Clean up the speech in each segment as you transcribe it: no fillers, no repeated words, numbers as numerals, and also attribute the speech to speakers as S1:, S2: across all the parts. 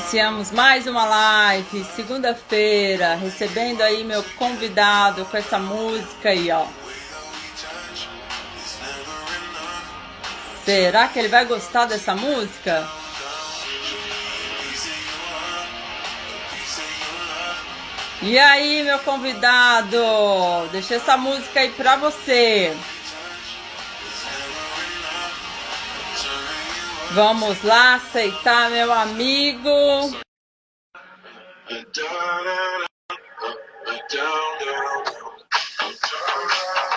S1: Iniciamos mais uma live, segunda-feira, recebendo aí meu convidado com essa música aí, ó. Será que ele vai gostar dessa música? E aí, meu convidado, deixei essa música aí pra você. Vamos lá aceitar, meu amigo.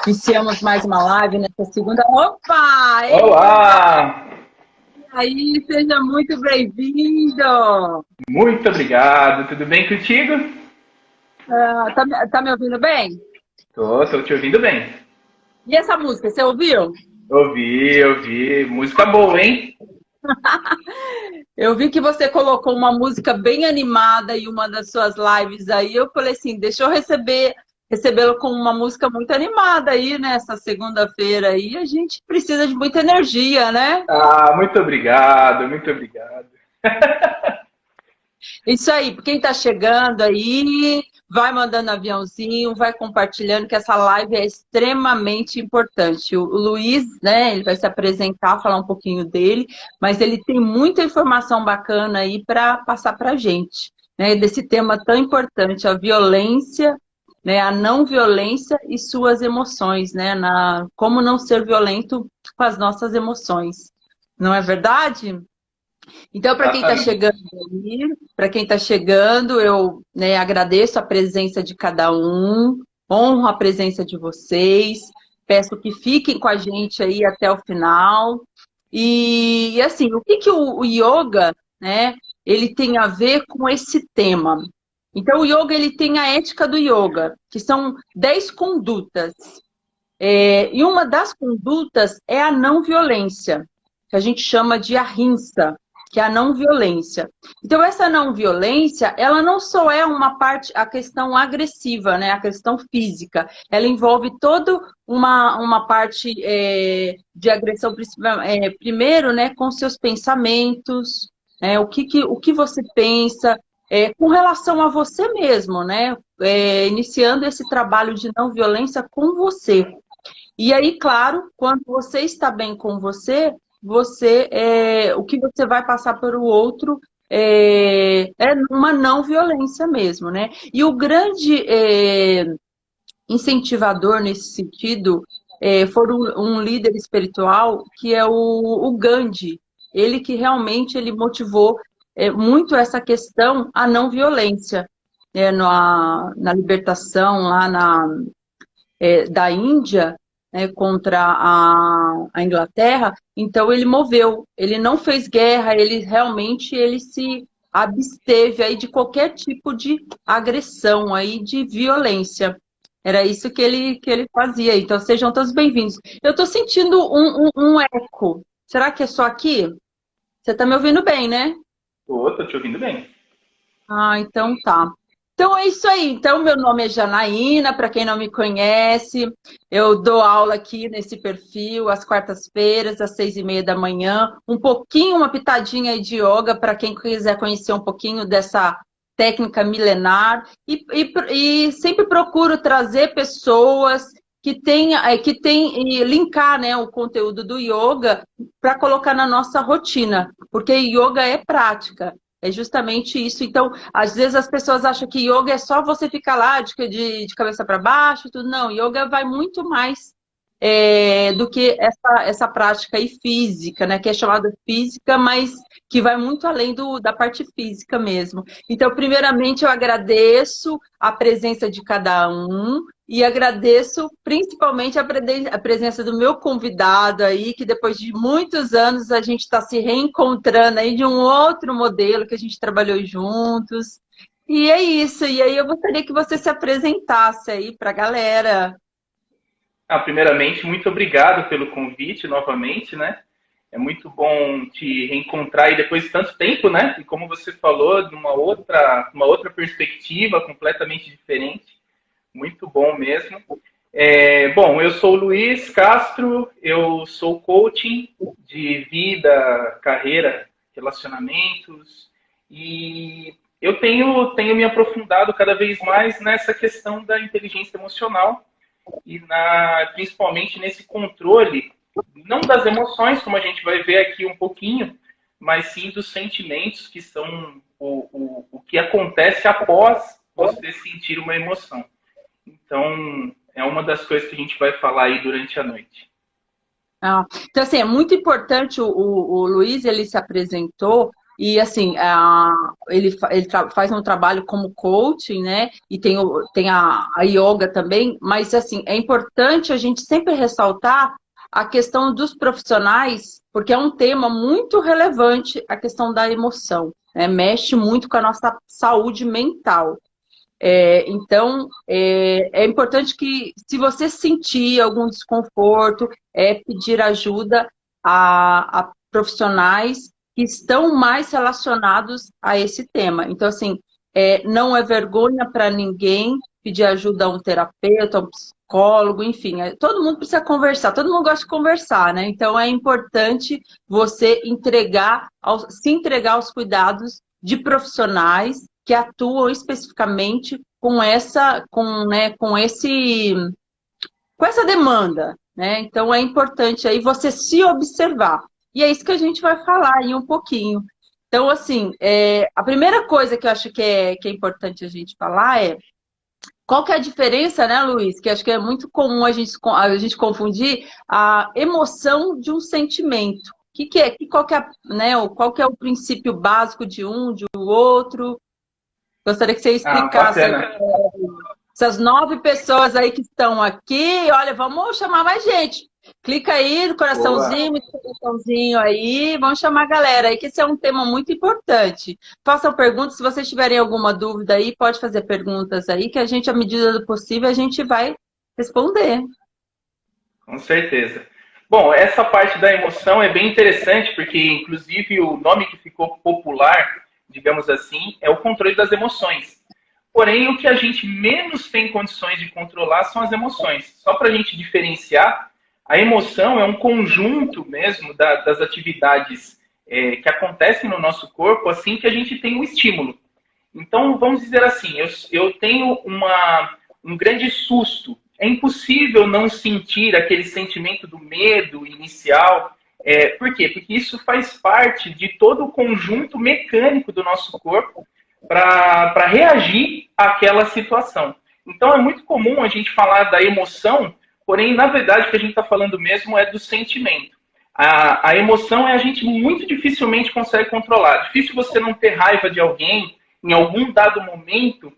S1: Iniciamos mais uma live nessa segunda. Opa!
S2: Olá!
S1: E aí, seja muito bem-vindo!
S2: Muito obrigado. Tudo bem contigo?
S1: Tá me ouvindo bem?
S2: Tô te ouvindo bem.
S1: E essa música, você ouviu?
S2: Ouvi. Música boa, hein?
S1: Eu vi que você colocou uma música bem animada em uma das suas lives aí. Eu falei assim, deixa eu recebê-lo com uma música muito animada aí nessa segunda-feira aí. A gente precisa de muita energia, né?
S2: Ah, muito obrigado.
S1: Isso aí, quem está chegando aí, vai mandando aviãozinho, vai compartilhando, que essa live é extremamente importante. O Luiz, né, ele vai se apresentar, falar um pouquinho dele, mas ele tem muita informação bacana aí para passar para a gente, né, desse tema tão importante, a violência, né, a não violência e suas emoções, né, como não ser violento com as nossas emoções. Não é verdade? Então, para quem está
S2: Exatamente.
S1: chegando aí, para quem está chegando, eu, né, agradeço a presença de cada um, honro a presença de vocês, peço que fiquem com a gente aí até o final. E assim, o que, que o yoga, né, ele tem a ver com esse tema? Então, o yoga ele tem a ética do yoga, que são 10 condutas. E uma das condutas é a não violência, que a gente chama de ahimsa, que é a não violência. Então, essa não violência, ela não só é uma parte, a questão agressiva, né, a questão física, ela envolve toda uma parte de agressão, primeiro, né, com seus pensamentos, o que você pensa, com relação a você mesmo, né, iniciando esse trabalho de não violência com você. E aí, claro, quando você está bem com você, o que você vai passar para o outro é uma não violência mesmo, né? E o grande incentivador nesse sentido foi um líder espiritual que é o Gandhi. Ele que realmente ele motivou muito essa questão a não violência, na libertação lá da Índia, né, contra a Inglaterra, então ele moveu, ele não fez guerra, ele realmente ele se absteve aí de qualquer tipo de agressão aí, de violência. Era isso que ele fazia. Então sejam todos bem-vindos. Eu estou sentindo um eco. Será que é só aqui? Você está me ouvindo bem, né?
S2: Tô te ouvindo bem.
S1: Ah, então tá. Então é isso aí. Então, meu nome é Janaína, para quem não me conhece, eu dou aula aqui nesse perfil às quartas-feiras, às 6:30 da manhã, um pouquinho, uma pitadinha aí de yoga, para quem quiser conhecer um pouquinho dessa técnica milenar, e sempre procuro trazer pessoas que tem linkar, né, o conteúdo do yoga para colocar na nossa rotina, porque yoga é prática. É justamente isso. Então, às vezes as pessoas acham que yoga é só você ficar lá de cabeça para baixo, tudo. Não, yoga vai muito mais do que essa prática aí física, né? Que é chamada física, mas que vai muito além da parte física mesmo. Então, primeiramente, eu agradeço a presença de cada um e agradeço principalmente a presença do meu convidado aí, que depois de muitos anos a gente está se reencontrando aí de um outro modelo que a gente trabalhou juntos. E é isso. E aí eu gostaria que você se apresentasse aí para a galera.
S2: Primeiramente, muito obrigado pelo convite novamente, né? É muito bom te reencontrar aí depois de tanto tempo, né? E como você falou, de uma outra perspectiva completamente diferente. Muito bom mesmo. Bom, eu sou o Luiz Castro, eu sou coaching de vida, carreira, relacionamentos E eu tenho me aprofundado cada vez mais nessa questão da inteligência emocional e principalmente nesse controle, não das emoções, como a gente vai ver aqui um pouquinho, mas sim dos sentimentos, que são o que acontece após você sentir uma emoção. Então, é uma das coisas que a gente vai falar aí durante a noite.
S1: Então, assim, é muito importante, o Luiz, ele se apresentou e, assim, ele faz um trabalho como coaching, né? E tem a yoga também, mas, assim, é importante a gente sempre ressaltar a questão dos profissionais, porque é um tema muito relevante, a questão da emoção, né? Mexe muito com a nossa saúde mental. Então, é importante que, se você sentir algum desconforto, pedir ajuda a profissionais que estão mais relacionados a esse tema. Então, assim, não é vergonha para ninguém pedir ajuda a um terapeuta, a um psicólogo, enfim, todo mundo precisa conversar, todo mundo gosta de conversar, né? Então, é importante você se entregar aos cuidados de profissionais que atuam especificamente com essa demanda, né? Então é importante aí você se observar. E é isso que a gente vai falar aí um pouquinho. Então, assim, a primeira coisa que eu acho que é importante a gente falar é qual que é a diferença, né, Luiz? Que acho que é muito comum a gente confundir a emoção de um sentimento. Qual que é, né, qual que é o princípio básico de um, de outro? Gostaria que você explicasse
S2: Bacana.
S1: essas 9 pessoas aí que estão aqui. Olha, vamos chamar mais gente. Clica aí no coraçãozinho, aí, vamos chamar a galera aí, que esse é um tema muito importante. Façam perguntas, se vocês tiverem alguma dúvida aí, pode fazer perguntas aí, que a gente, à medida do possível, a gente vai responder.
S2: Com certeza. Bom, essa parte da emoção é bem interessante, porque, inclusive, o nome que ficou popular, digamos assim, é o controle das emoções. Porém, o que a gente menos tem condições de controlar são as emoções. Só para a gente diferenciar, a emoção é um conjunto mesmo das atividades que acontecem no nosso corpo assim que a gente tem um estímulo. Então, vamos dizer assim, eu tenho um grande susto. É impossível não sentir aquele sentimento do medo inicial. Por quê? Porque isso faz parte de todo o conjunto mecânico do nosso corpo para reagir àquela situação. Então, é muito comum a gente falar da emoção, porém, na verdade, o que a gente está falando mesmo é do sentimento. A emoção a gente muito dificilmente consegue controlar. Difícil você não ter raiva de alguém em algum dado momento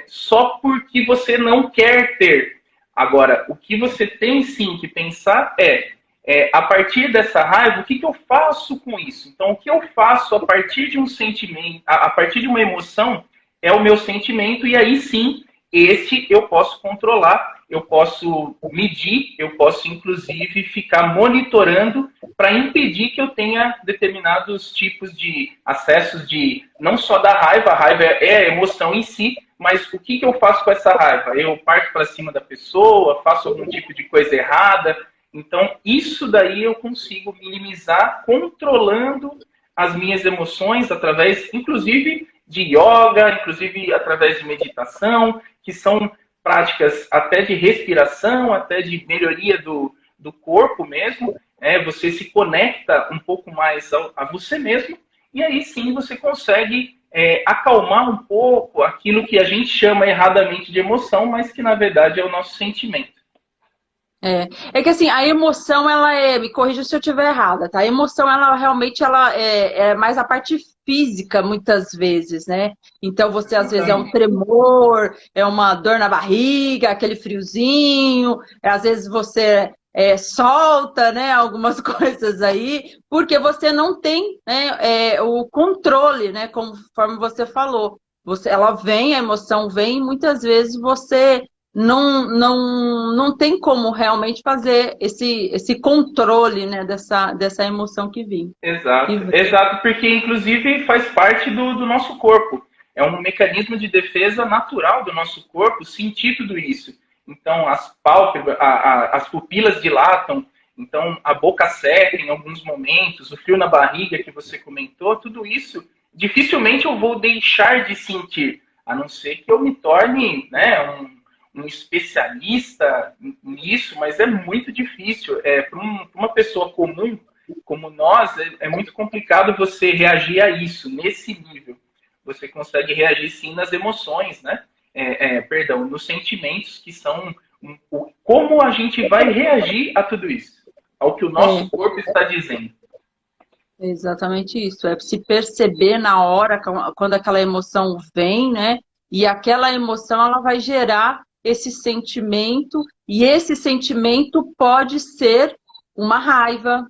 S2: só porque você não quer ter. Agora, o que você tem sim que pensar a partir dessa raiva, o que eu faço com isso? Então, o que eu faço a partir de um sentimento, a partir de uma emoção, é o meu sentimento, e aí sim, esse eu posso controlar, eu posso medir, eu posso inclusive ficar monitorando para impedir que eu tenha determinados tipos de acessos de, não só da raiva, a raiva é a emoção em si, mas o que eu faço com essa raiva? Eu parto para cima da pessoa, faço algum tipo de coisa errada. Então, isso daí eu consigo minimizar controlando as minhas emoções através, inclusive, de yoga, inclusive através de meditação, que são práticas até de respiração, até de melhoria do corpo mesmo. Você se conecta um pouco mais a você mesmo, e aí sim você consegue acalmar um pouco aquilo que a gente chama erradamente de emoção, mas que na verdade é o nosso sentimento.
S1: Que assim, a emoção, me corrija se eu estiver errada, tá? A emoção, ela realmente é mais a parte física, muitas vezes, né? Então, você, às vezes, é um tremor, é uma dor na barriga, aquele friozinho, às vezes você solta, né, algumas coisas aí, porque você não tem, né, o controle, né, conforme você falou. A emoção vem, e muitas vezes você não tem como realmente fazer esse controle, né, dessa emoção que vem.
S2: Exato, porque inclusive faz parte do nosso corpo. É um mecanismo de defesa natural do nosso corpo sentir tudo isso. Então, as pálpebras, as pupilas dilatam, então a boca seca em alguns momentos, o frio na barriga que você comentou, tudo isso dificilmente eu vou deixar de sentir, a não ser que eu me torne, né, um especialista nisso, mas é muito difícil. Para uma pessoa comum como nós, é muito complicado você reagir a isso, nesse nível. Você consegue reagir sim nas emoções, né? Perdão, nos sentimentos que são como a gente vai reagir a tudo isso, ao que o nosso corpo está dizendo.
S1: É exatamente isso, é se perceber na hora, quando aquela emoção vem, né? E aquela emoção, ela vai gerar esse sentimento, e esse sentimento pode ser uma raiva,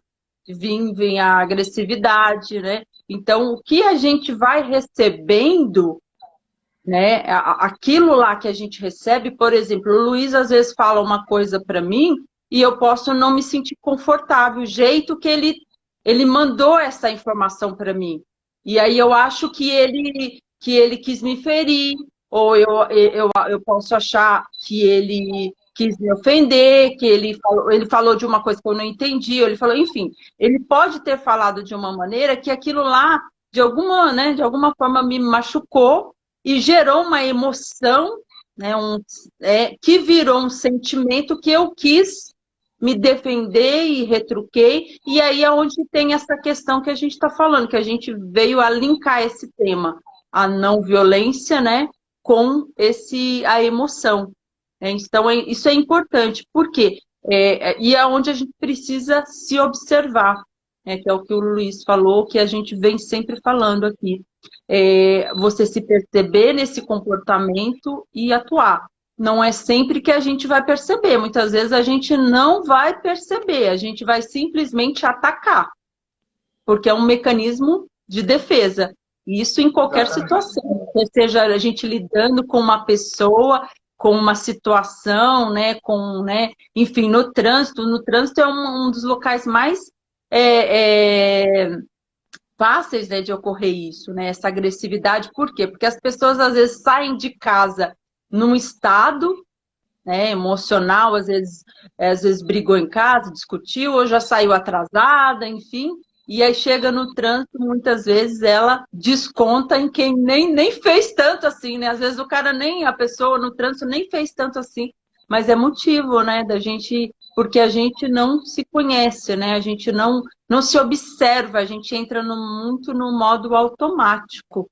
S1: vem a agressividade, né? Então, o que a gente vai recebendo, né? Aquilo lá que a gente recebe, por exemplo, o Luiz às vezes fala uma coisa para mim e eu posso não me sentir confortável, o jeito que ele mandou essa informação para mim. E aí eu acho que ele quis me ferir, ou eu posso achar que ele quis me ofender, que ele falou de uma coisa que eu não entendi, ou ele falou, enfim, ele pode ter falado de uma maneira que aquilo lá, né, de alguma forma me machucou, e gerou uma emoção, né, que virou um sentimento que eu quis me defender e retruquei, e aí é onde tem essa questão que a gente está falando, que a gente veio a linkar esse tema, a não violência, né, com a emoção. Então, isso é importante, por quê? E é onde a gente precisa se observar, que é o que o Luiz falou, que a gente vem sempre falando aqui. Você se perceber nesse comportamento e atuar. Não é sempre que a gente vai perceber, muitas vezes a gente não vai perceber, a gente vai simplesmente atacar, porque é um mecanismo de defesa. Isso em qualquer situação, seja a gente lidando com uma pessoa, com uma situação, né, enfim, no trânsito é um dos locais mais fáceis, né, de ocorrer isso, né, essa agressividade. Por quê? Porque as pessoas às vezes saem de casa num estado, né, emocional, às vezes brigou em casa, discutiu, ou já saiu atrasada, enfim, e aí chega no trânsito, muitas vezes ela desconta em quem nem fez tanto assim, né? Às vezes a pessoa no trânsito nem fez tanto assim, mas é motivo, né, porque a gente não se conhece, né? A gente não se observa, a gente entra muito no modo automático,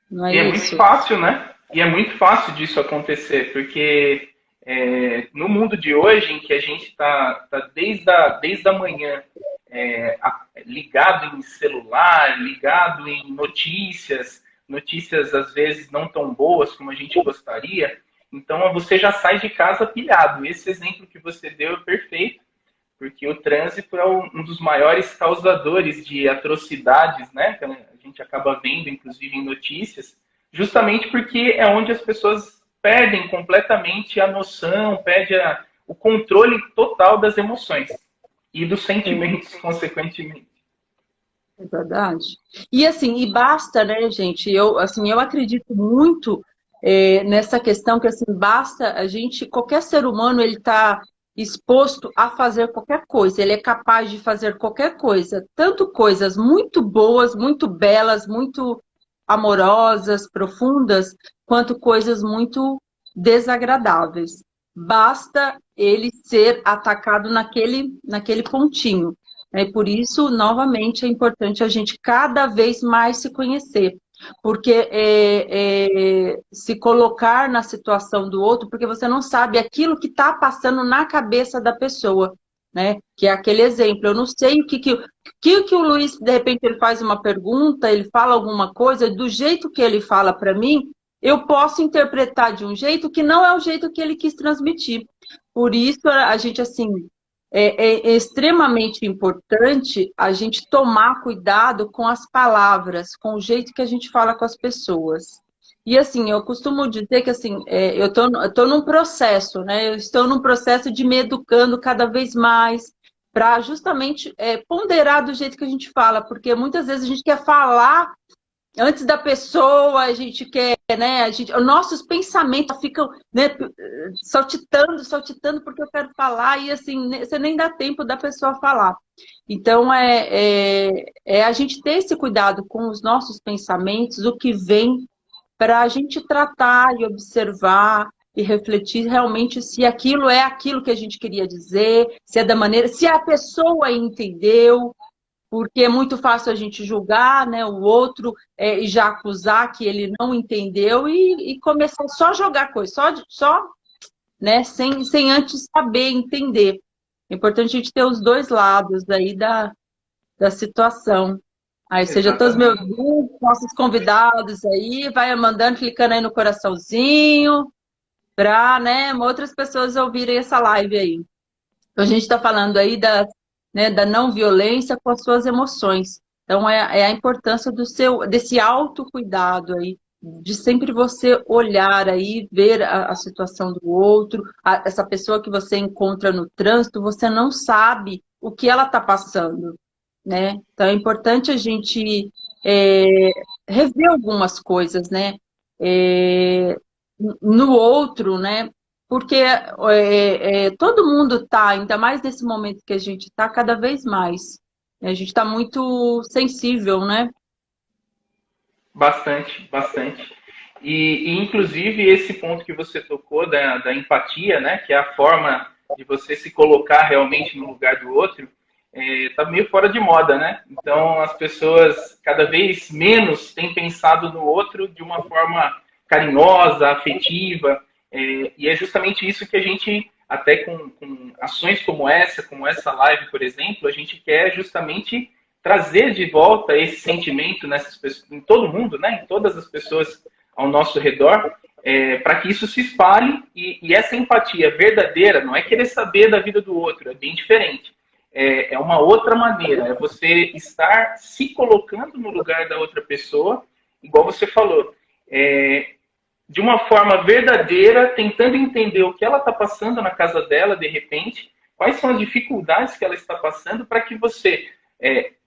S1: não é
S2: E é
S1: isso?
S2: muito fácil, né? E é muito fácil disso acontecer, porque no mundo de hoje, em que a gente está desde a manhã ligado em celular, ligado em notícias às vezes não tão boas como a gente gostaria, então você já sai de casa pilhado. Esse exemplo que você deu é perfeito, porque o trânsito é um dos maiores causadores de atrocidades, né? Que a gente acaba vendo, inclusive, em notícias, justamente porque é onde as pessoas perdem completamente a noção, perdem o controle total das emoções e dos sentimentos, consequentemente.
S1: É verdade. E assim, e basta, né, gente? Eu acredito muito nessa questão que assim, basta qualquer ser humano, ele está exposto a fazer qualquer coisa, ele é capaz de fazer qualquer coisa, tanto coisas muito boas, muito belas, muito amorosas, profundas, quanto coisas muito desagradáveis. Basta ele ser atacado naquele pontinho. Por isso, novamente, é importante a gente cada vez mais se conhecer, porque se colocar na situação do outro, porque você não sabe aquilo que está passando na cabeça da pessoa, né? Que é aquele exemplo. Eu não sei o que o Luiz, de repente, ele faz uma pergunta, ele fala alguma coisa, do jeito que ele fala para mim, eu posso interpretar de um jeito que não é o jeito que ele quis transmitir. Por isso, a gente, assim, é extremamente importante a gente tomar cuidado com as palavras, com o jeito que a gente fala com as pessoas. E assim, eu costumo dizer que assim, eu estou num processo, né? Eu estou num processo de me educando cada vez mais para justamente ponderar do jeito que a gente fala, porque muitas vezes a gente quer falar antes da pessoa, a gente quer, né? Os nossos pensamentos ficam, né, saltitando, saltitando, porque eu quero falar, e assim, você nem dá tempo da pessoa falar. Então, é a gente ter esse cuidado com os nossos pensamentos, o que vem para a gente tratar e observar e refletir realmente se aquilo é aquilo que a gente queria dizer, se é da maneira, se a pessoa entendeu, porque é muito fácil a gente julgar, né, o outro e já acusar que ele não entendeu e começar só a jogar coisa, só né, sem antes saber entender. É importante a gente ter os dois lados aí da situação. Aí seja todos meus
S2: Exatamente.
S1: grupos, nossos convidados aí, vai mandando, clicando aí no coraçãozinho, para, né, outras pessoas ouvirem essa live aí. Então, a gente está falando aí da não violência com as suas emoções. Então, é a importância desse autocuidado aí, de sempre você olhar aí, ver a situação do outro, essa pessoa que você encontra no trânsito, você não sabe o que ela está passando, né? Então, é importante a gente é, rever algumas coisas, né? É, no outro, né? Porque todo mundo está, ainda mais nesse momento que a gente está, cada vez mais. A gente está muito sensível, né?
S2: Bastante, bastante. Inclusive, esse ponto que você tocou da empatia, né, que é a forma de você se colocar realmente no lugar do outro, tá meio fora de moda, né? Então, as pessoas cada vez menos têm pensado no outro de uma forma carinhosa, afetiva, e é justamente isso que a gente, até com ações como essa live, por exemplo, a gente quer justamente trazer de volta esse sentimento nessas pessoas, em todo mundo, né? Em todas as pessoas ao nosso redor, para que isso se espalhe e essa empatia verdadeira não é querer saber da vida do outro, é bem diferente. É uma outra maneira, é você estar se colocando no lugar da outra pessoa, igual você falou, de uma forma verdadeira, tentando entender o que ela está passando na casa dela, de repente, quais são as dificuldades que ela está passando, para que você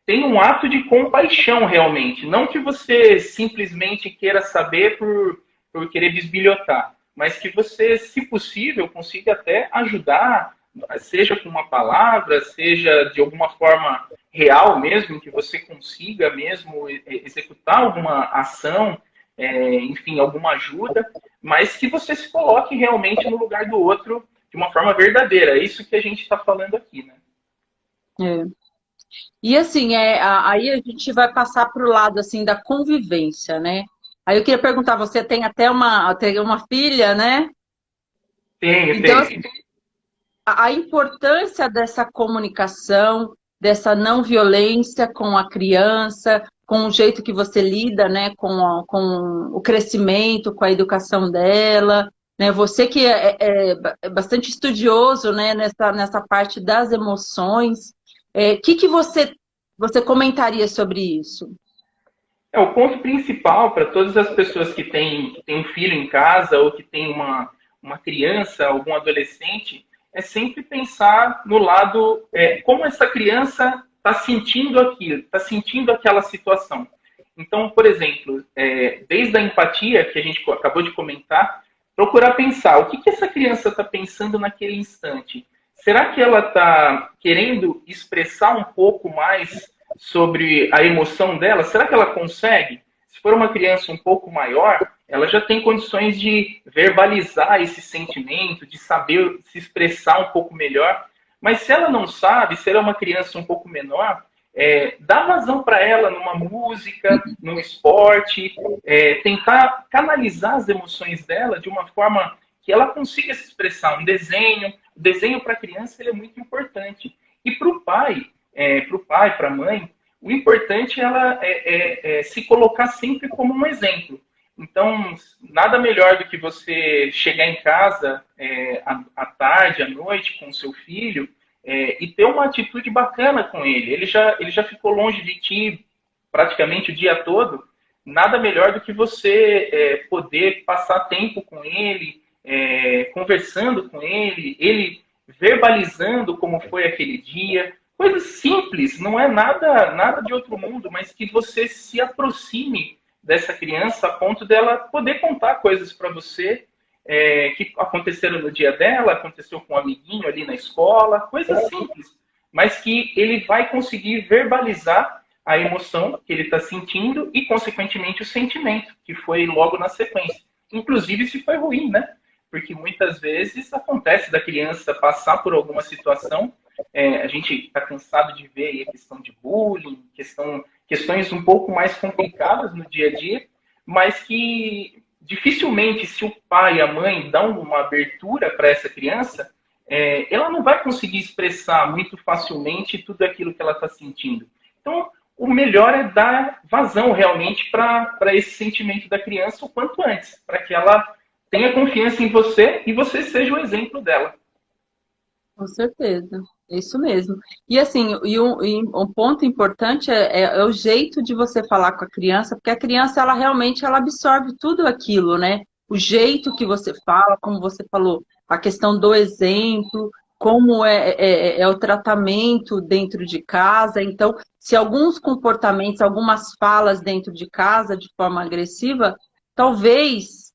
S2: tenha um ato de compaixão realmente. Não que você simplesmente queira saber por querer bisbilhotar, mas que você, se possível, consiga até ajudar, seja com uma palavra, seja de alguma forma real mesmo, que você consiga mesmo executar alguma ação, enfim, alguma ajuda, mas que você se coloque realmente no lugar do outro de uma forma verdadeira. É isso que a gente está falando aqui, né?
S1: É. E assim, aí a gente vai passar para o lado assim da convivência, né? Aí eu queria perguntar, você tem uma filha, né?
S2: Tenho,
S1: Então, assim,
S2: tenho.
S1: a importância dessa comunicação, dessa não violência com a criança, com o jeito que você lida, né, com o crescimento, com a educação dela, né? Você que é bastante estudioso, né, nessa parte das emoções, que você comentaria sobre isso?
S2: O ponto principal para todas as pessoas que têm um filho em casa ou que têm uma criança, algum adolescente, é sempre pensar no lado, como essa criança está sentindo aquilo, está sentindo aquela situação. Então, por exemplo, desde a empatia que a gente acabou de comentar, procurar pensar o que essa criança está pensando naquele instante. Será que ela está querendo expressar um pouco mais sobre a emoção dela? Será que ela consegue? Se for uma criança um pouco maior, ela já tem condições de verbalizar esse sentimento, de saber se expressar um pouco melhor. Mas se ela não sabe, se ela é uma criança um pouco menor, dá vazão para ela numa música, num esporte, tentar canalizar as emoções dela de uma forma que ela consiga se expressar. Um desenho, o desenho para a criança ele é muito importante. E para o pai, para a mãe, o importante é se colocar sempre como um exemplo. Então, nada melhor do que você chegar em casa à tarde, à noite, com o seu filho, e ter uma atitude bacana com ele. Ele já ficou longe de ti praticamente o dia todo. Nada melhor do que você poder passar tempo com ele, conversando com ele verbalizando como foi aquele dia. Coisas simples, não é nada de outro mundo, mas que você se aproxime dessa criança a ponto dela poder contar coisas para você que aconteceram no dia dela, aconteceu com um amiguinho ali na escola, coisas simples, mas que ele vai conseguir verbalizar a emoção que ele está sentindo e, consequentemente, o sentimento, que foi logo na sequência. Inclusive, se foi ruim, né? Porque muitas vezes acontece da criança passar por alguma situação, a gente está cansado de ver aí a questão de bullying, questões um pouco mais complicadas no dia a dia, mas que dificilmente, se o pai e a mãe dão uma abertura para essa criança, ela não vai conseguir expressar muito facilmente tudo aquilo que ela está sentindo. Então, o melhor é dar vazão realmente para esse sentimento da criança o quanto antes, para que ela tenha confiança em você e você seja o exemplo dela.
S1: Com certeza, é isso mesmo. E assim, um ponto importante é o jeito de você falar com a criança, porque a criança, ela realmente ela absorve tudo aquilo, né? O jeito que você fala, como você falou, a questão do exemplo, como é o tratamento dentro de casa. Então, se alguns comportamentos, algumas falas dentro de casa de forma agressiva, talvez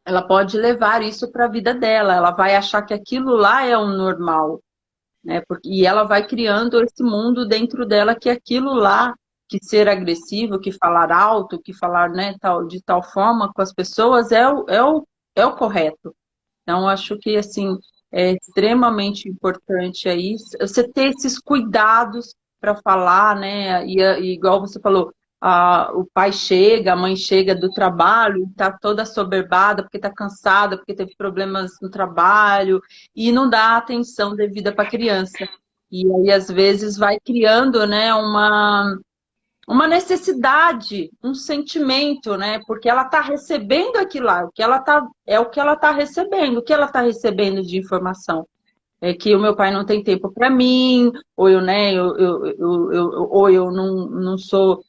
S1: ela pode levar isso para a vida dela, ela vai achar que aquilo lá é o normal, né? E ela vai criando esse mundo dentro dela que aquilo lá, que ser agressivo, que falar alto, que falar, né, de tal forma com as pessoas é o correto. Então, acho que assim é extremamente importante aí você ter esses cuidados para falar, né? E igual você falou, o pai chega, a mãe chega do trabalho, está toda assoberbada porque está cansada, porque teve problemas no trabalho e não dá atenção devida para a criança. E aí, às vezes, vai criando, né, uma necessidade, um sentimento, né? Porque ela está recebendo aquilo lá, é o que ela está recebendo, o que ela está recebendo de informação. É que o meu pai não tem tempo para mim, ou eu, né, ou eu não sou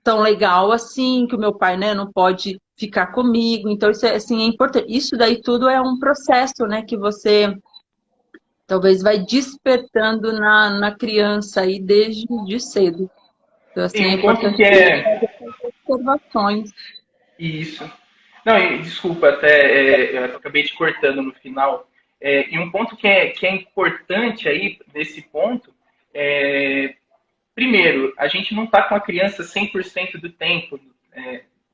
S1: tão legal assim, que o meu pai, né, não pode ficar comigo. Então, isso assim, é importante. Isso daí tudo é um processo, né, que você talvez vai despertando na criança aí desde de cedo. Então,
S2: E
S1: assim, é
S2: um ponto
S1: importante
S2: que
S1: fazer
S2: é
S1: observações.
S2: isso. Não, desculpa, eu acabei te cortando no final. E um ponto que é importante aí, nesse ponto, é, primeiro, a gente não está com a criança 100% do tempo,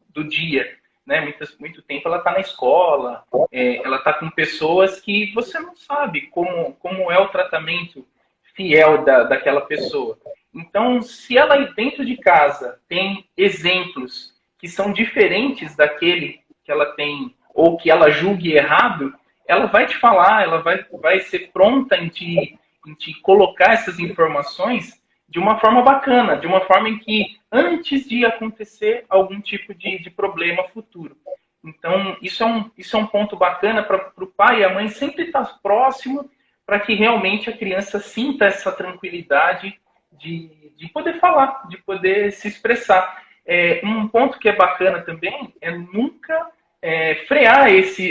S2: do dia. Né? Muito tempo ela está na escola, ela está com pessoas que você não sabe como é o tratamento fiel daquela pessoa. Então, se ela aí dentro de casa tem exemplos que são diferentes daquele que ela tem ou que ela julgue errado, ela vai te falar, ela vai ser pronta em te colocar essas informações de uma forma bacana, de uma forma em que antes de acontecer algum tipo de problema futuro. Então, isso é um ponto bacana para o pai e a mãe sempre estar próximo para que realmente a criança sinta essa tranquilidade de poder falar, de poder se expressar. Um ponto que é bacana também é nunca frear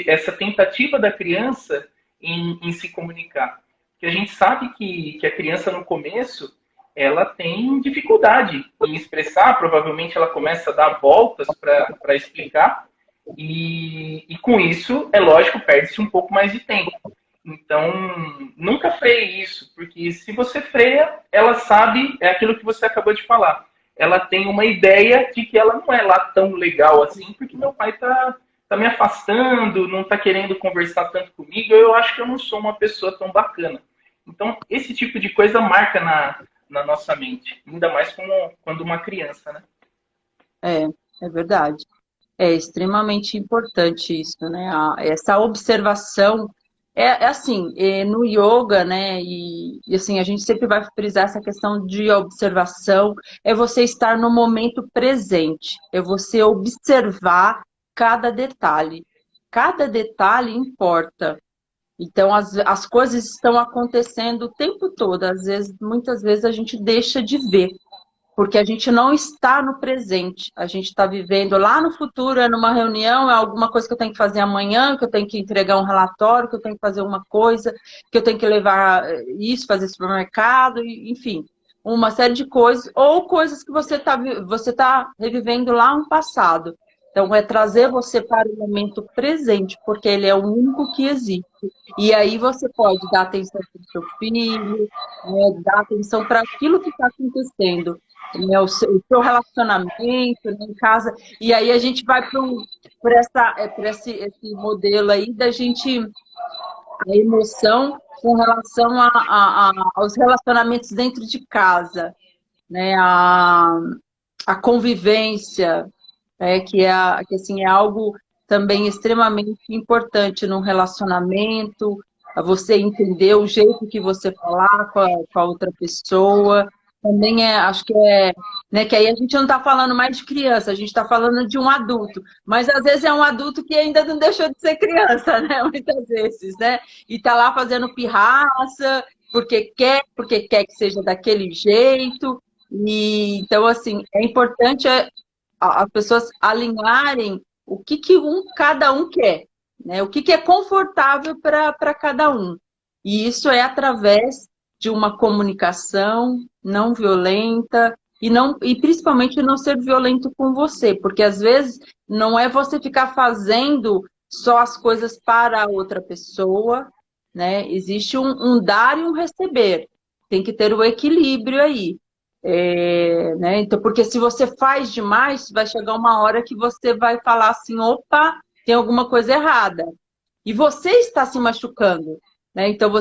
S2: essa tentativa da criança em se comunicar. Porque a gente sabe que a criança no começo ela tem dificuldade em expressar, provavelmente ela começa a dar voltas para explicar, e com isso, é lógico, perde-se um pouco mais de tempo. Então, nunca freie isso, porque se você freia, ela sabe, é aquilo que você acabou de falar. Ela tem uma ideia de que ela não é lá tão legal assim, porque meu pai tá me afastando, não tá querendo conversar tanto comigo, eu acho que eu não sou uma pessoa tão bacana. Então, esse tipo de coisa marca na nossa mente, ainda mais quando uma criança, né?
S1: É verdade. É extremamente importante isso, né? Essa observação é assim, no yoga, né? E assim, a gente sempre vai frisar essa questão de observação, é você estar no momento presente, é você observar cada detalhe. Cada detalhe importa. Então, as coisas estão acontecendo o tempo todo. Às vezes, muitas vezes a gente deixa de ver porque a gente não está no presente, a gente está vivendo lá no futuro, é numa reunião, é alguma coisa que eu tenho que fazer amanhã, que eu tenho que entregar um relatório, que eu tenho que fazer uma coisa, que eu tenho que levar isso, fazer supermercado, enfim. uma série de coisas, ou coisas que você tá revivendo lá no passado. Então, é trazer você para o momento presente, porque ele é o único que existe. E aí você pode dar atenção para o seu filho, né, dar atenção para aquilo que está acontecendo, né, o seu relacionamento, né, em casa. E aí a gente vai por esse modelo aí da gente, a emoção com relação aos relacionamentos dentro de casa, né, a convivência, que assim, é algo também extremamente importante num relacionamento, a você entender o jeito que você falar com a outra pessoa. Também acho que né, que aí a gente não está falando mais de criança, a gente está falando de um adulto, mas às vezes é um adulto que ainda não deixou de ser criança, né? Muitas vezes, né? E está lá fazendo pirraça, porque quer que seja daquele jeito. E então, assim, é importante as pessoas alinharem o que cada um quer, né? O que é confortável para cada um. E isso é através de uma comunicação não violenta e principalmente não ser violento com você, porque às vezes não é você ficar fazendo só as coisas para a outra pessoa, né? Existe um dar e um receber. Tem que ter o equilíbrio aí. Né? Então, porque se você faz demais, vai chegar uma hora que você vai falar assim, opa, tem alguma coisa errada. E você está se machucando, né? Então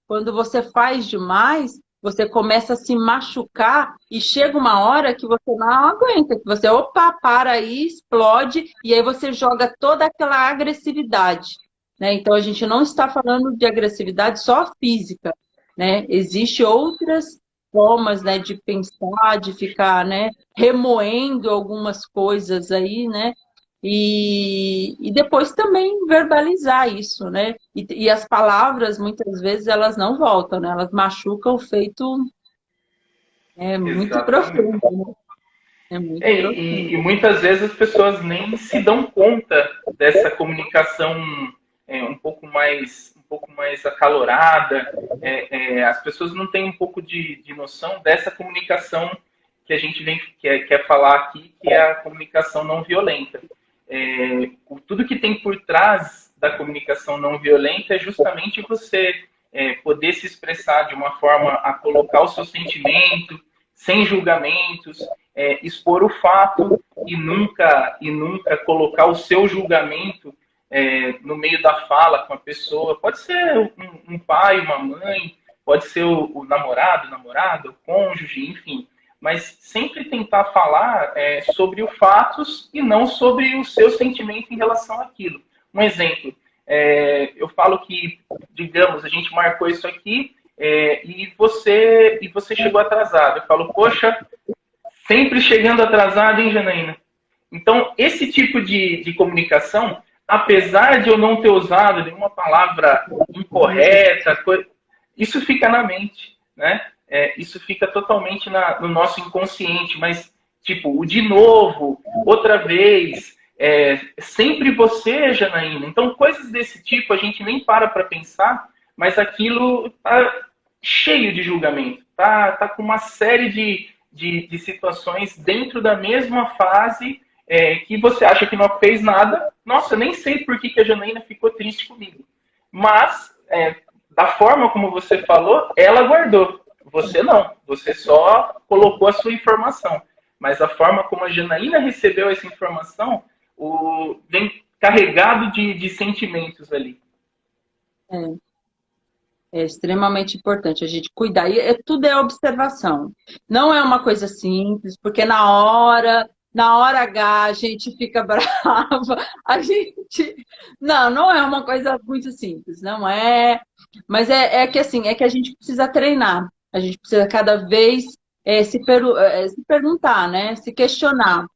S1: quando você faz demais, você começa a se machucar e chega uma hora que você não aguenta, que você, opa, para aí, explode, e aí você joga toda aquela agressividade, né? Então a gente não está falando de agressividade só física, né? Existem outras formas, né, de pensar, de ficar, né, remoendo algumas coisas aí, né, e depois também verbalizar isso, né, e as palavras, muitas vezes, elas não voltam, né, elas machucam o feito muito
S2: Exatamente.
S1: profundo, né? É muito
S2: E
S1: profundo.
S2: muitas vezes as pessoas nem se dão conta dessa comunicação um pouco mais acalorada. As pessoas não têm um pouco de noção dessa comunicação que a gente quer falar aqui, que é a comunicação não violenta. Tudo que tem por trás da comunicação não violenta é justamente você poder se expressar de uma forma a colocar o seu sentimento, sem julgamentos, expor o fato e nunca colocar o seu julgamento no meio da fala com a pessoa. Pode ser um pai, uma mãe, pode ser o namorado, o cônjuge, enfim. Mas sempre tentar falar sobre os fatos e não sobre o seu sentimento em relação àquilo. Um exemplo, eu falo que, digamos, a gente marcou isso aqui e você chegou atrasado. Eu falo, poxa, sempre chegando atrasado, hein, Janaína? Então, esse tipo de comunicação, apesar de eu não ter usado nenhuma palavra incorreta, isso fica na mente, né? Isso fica totalmente no nosso inconsciente, mas, tipo, o de novo, outra vez, sempre você, Janaína. Então, coisas desse tipo a gente nem para pensar, mas aquilo tá cheio de julgamento, tá com uma série de situações dentro da mesma fase que você acha que não fez nada. Nossa, eu nem sei por que a Janaína ficou triste comigo. Mas, da forma como você falou, ela guardou. Você não. Você só colocou a sua informação. Mas a forma como a Janaína recebeu essa informação vem carregado de sentimentos ali.
S1: É extremamente importante a gente cuidar. E tudo é observação. Não é uma coisa simples, porque na hora H a gente fica brava, a gente. Não é uma coisa muito simples, não é. Mas que assim, é que a gente precisa treinar. A gente precisa cada vez se perguntar, né? Se questionar.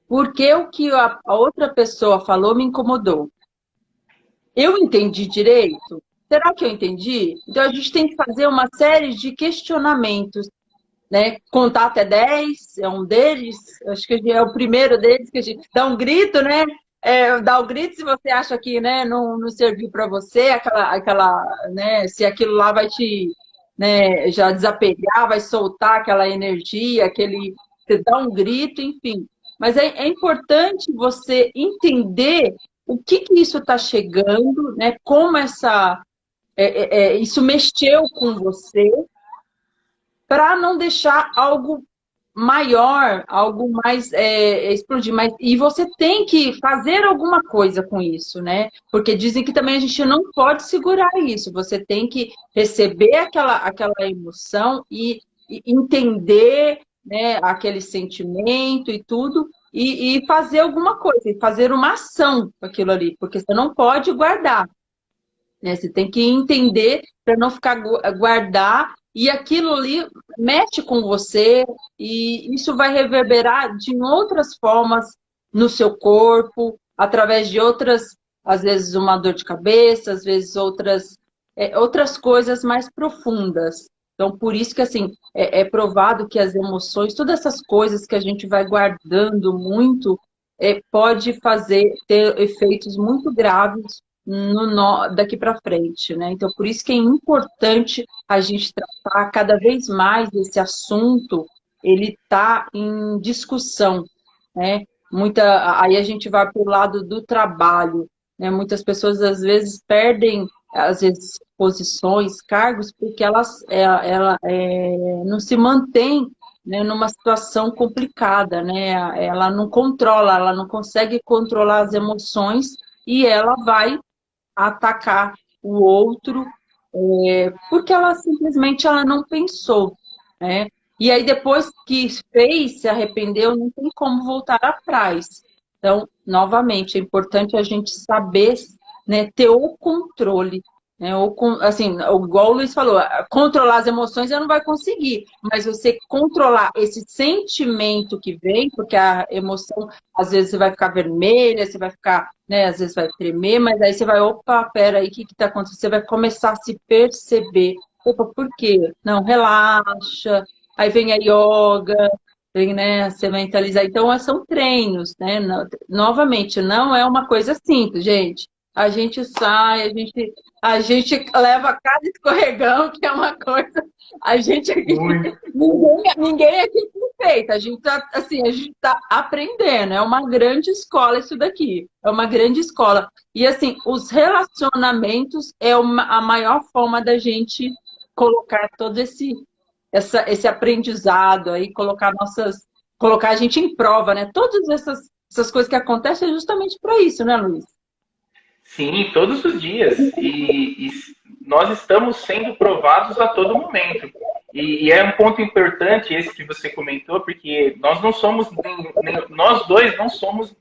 S1: Por que o que a outra pessoa falou me incomodou? Eu entendi direito? Será que eu entendi? Então, a gente tem que fazer uma série de questionamentos, né? Contar até 10 é um deles, acho que é o primeiro deles, que a gente dá um grito, né? Dá o grito se você acha que, né, não serviu para você, né, se aquilo lá vai te, né, já desapegar, vai soltar aquela energia, você dá um grito, enfim. Mas é importante você entender o que isso está chegando, né, como isso mexeu com você, para não deixar algo maior, algo mais explodir. E você tem que fazer alguma coisa com isso, né? Porque dizem que também a gente não pode segurar isso. Você tem que receber aquela emoção e entender, né, aquele sentimento e tudo, e fazer alguma coisa, e fazer uma ação com aquilo ali, porque você não pode guardar, né? Você tem que entender para não ficar guardar e aquilo ali mexe com você e isso vai reverberar de outras formas no seu corpo, através de outras, às vezes uma dor de cabeça, às vezes outras coisas mais profundas. Então, por isso que assim é provado que as emoções, todas essas coisas que a gente vai guardando muito, pode ter efeitos muito graves daqui para frente, né? Então, por isso que é importante a gente tratar cada vez mais esse assunto, ele está em discussão, né? Aí a gente vai para o lado do trabalho, né? Muitas pessoas às vezes perdem, às vezes, posições, cargos, porque não se mantém, né, numa situação complicada, né? Ela não controla, ela não consegue controlar as emoções e ela vai atacar o outro, porque ela não pensou, né? E aí depois que fez, se arrependeu, não tem como voltar atrás. Então, novamente, é importante a gente saber, né, ter o controle, né? Assim, igual o Luiz falou, controlar as emoções eu não vai conseguir, mas você controlar esse sentimento que vem, porque a emoção, às vezes você vai ficar vermelha, você vai ficar, né, às vezes vai tremer, mas aí você vai, opa, peraí, o que está acontecendo? Você vai começar a se perceber. Opa, por quê? Não, relaxa. Aí vem a yoga, vem, né, você mentalizar. Então, são treinos, né? Novamente, não é uma coisa simples, gente. A gente sai, a gente leva cada escorregão, que é uma coisa. A gente aqui, ninguém aqui é perfeito. A gente tá, assim, a gente tá aprendendo. É uma grande escola isso daqui. É uma grande escola. E assim, os relacionamentos é a maior forma da gente colocar todo esse aprendizado aí, colocar a gente em prova, né? Todas essas coisas que acontecem é justamente para isso, né, Luiz?
S2: Sim, todos os dias. E nós estamos sendo provados a todo momento. E é um ponto importante esse que você comentou, porque nós não somos, nós dois não somos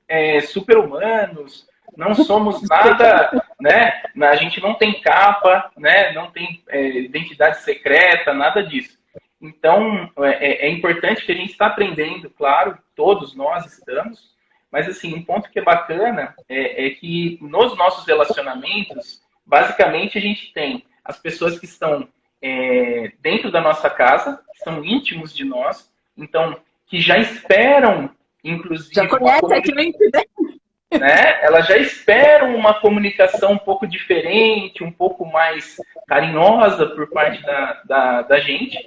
S2: super-humanos, não somos nada, né? A gente não tem capa, né? Não tem identidade secreta, nada disso. Então, é importante que a gente está aprendendo, claro, todos nós estamos, mas, assim, um ponto que é bacana é que nos nossos relacionamentos, basicamente, a gente tem as pessoas que estão dentro da nossa casa, que são íntimos de nós, então, que já esperam, inclusive...
S1: Já conhece a gente,
S2: né? Elas já esperam uma comunicação um pouco diferente, um pouco mais carinhosa por parte da gente.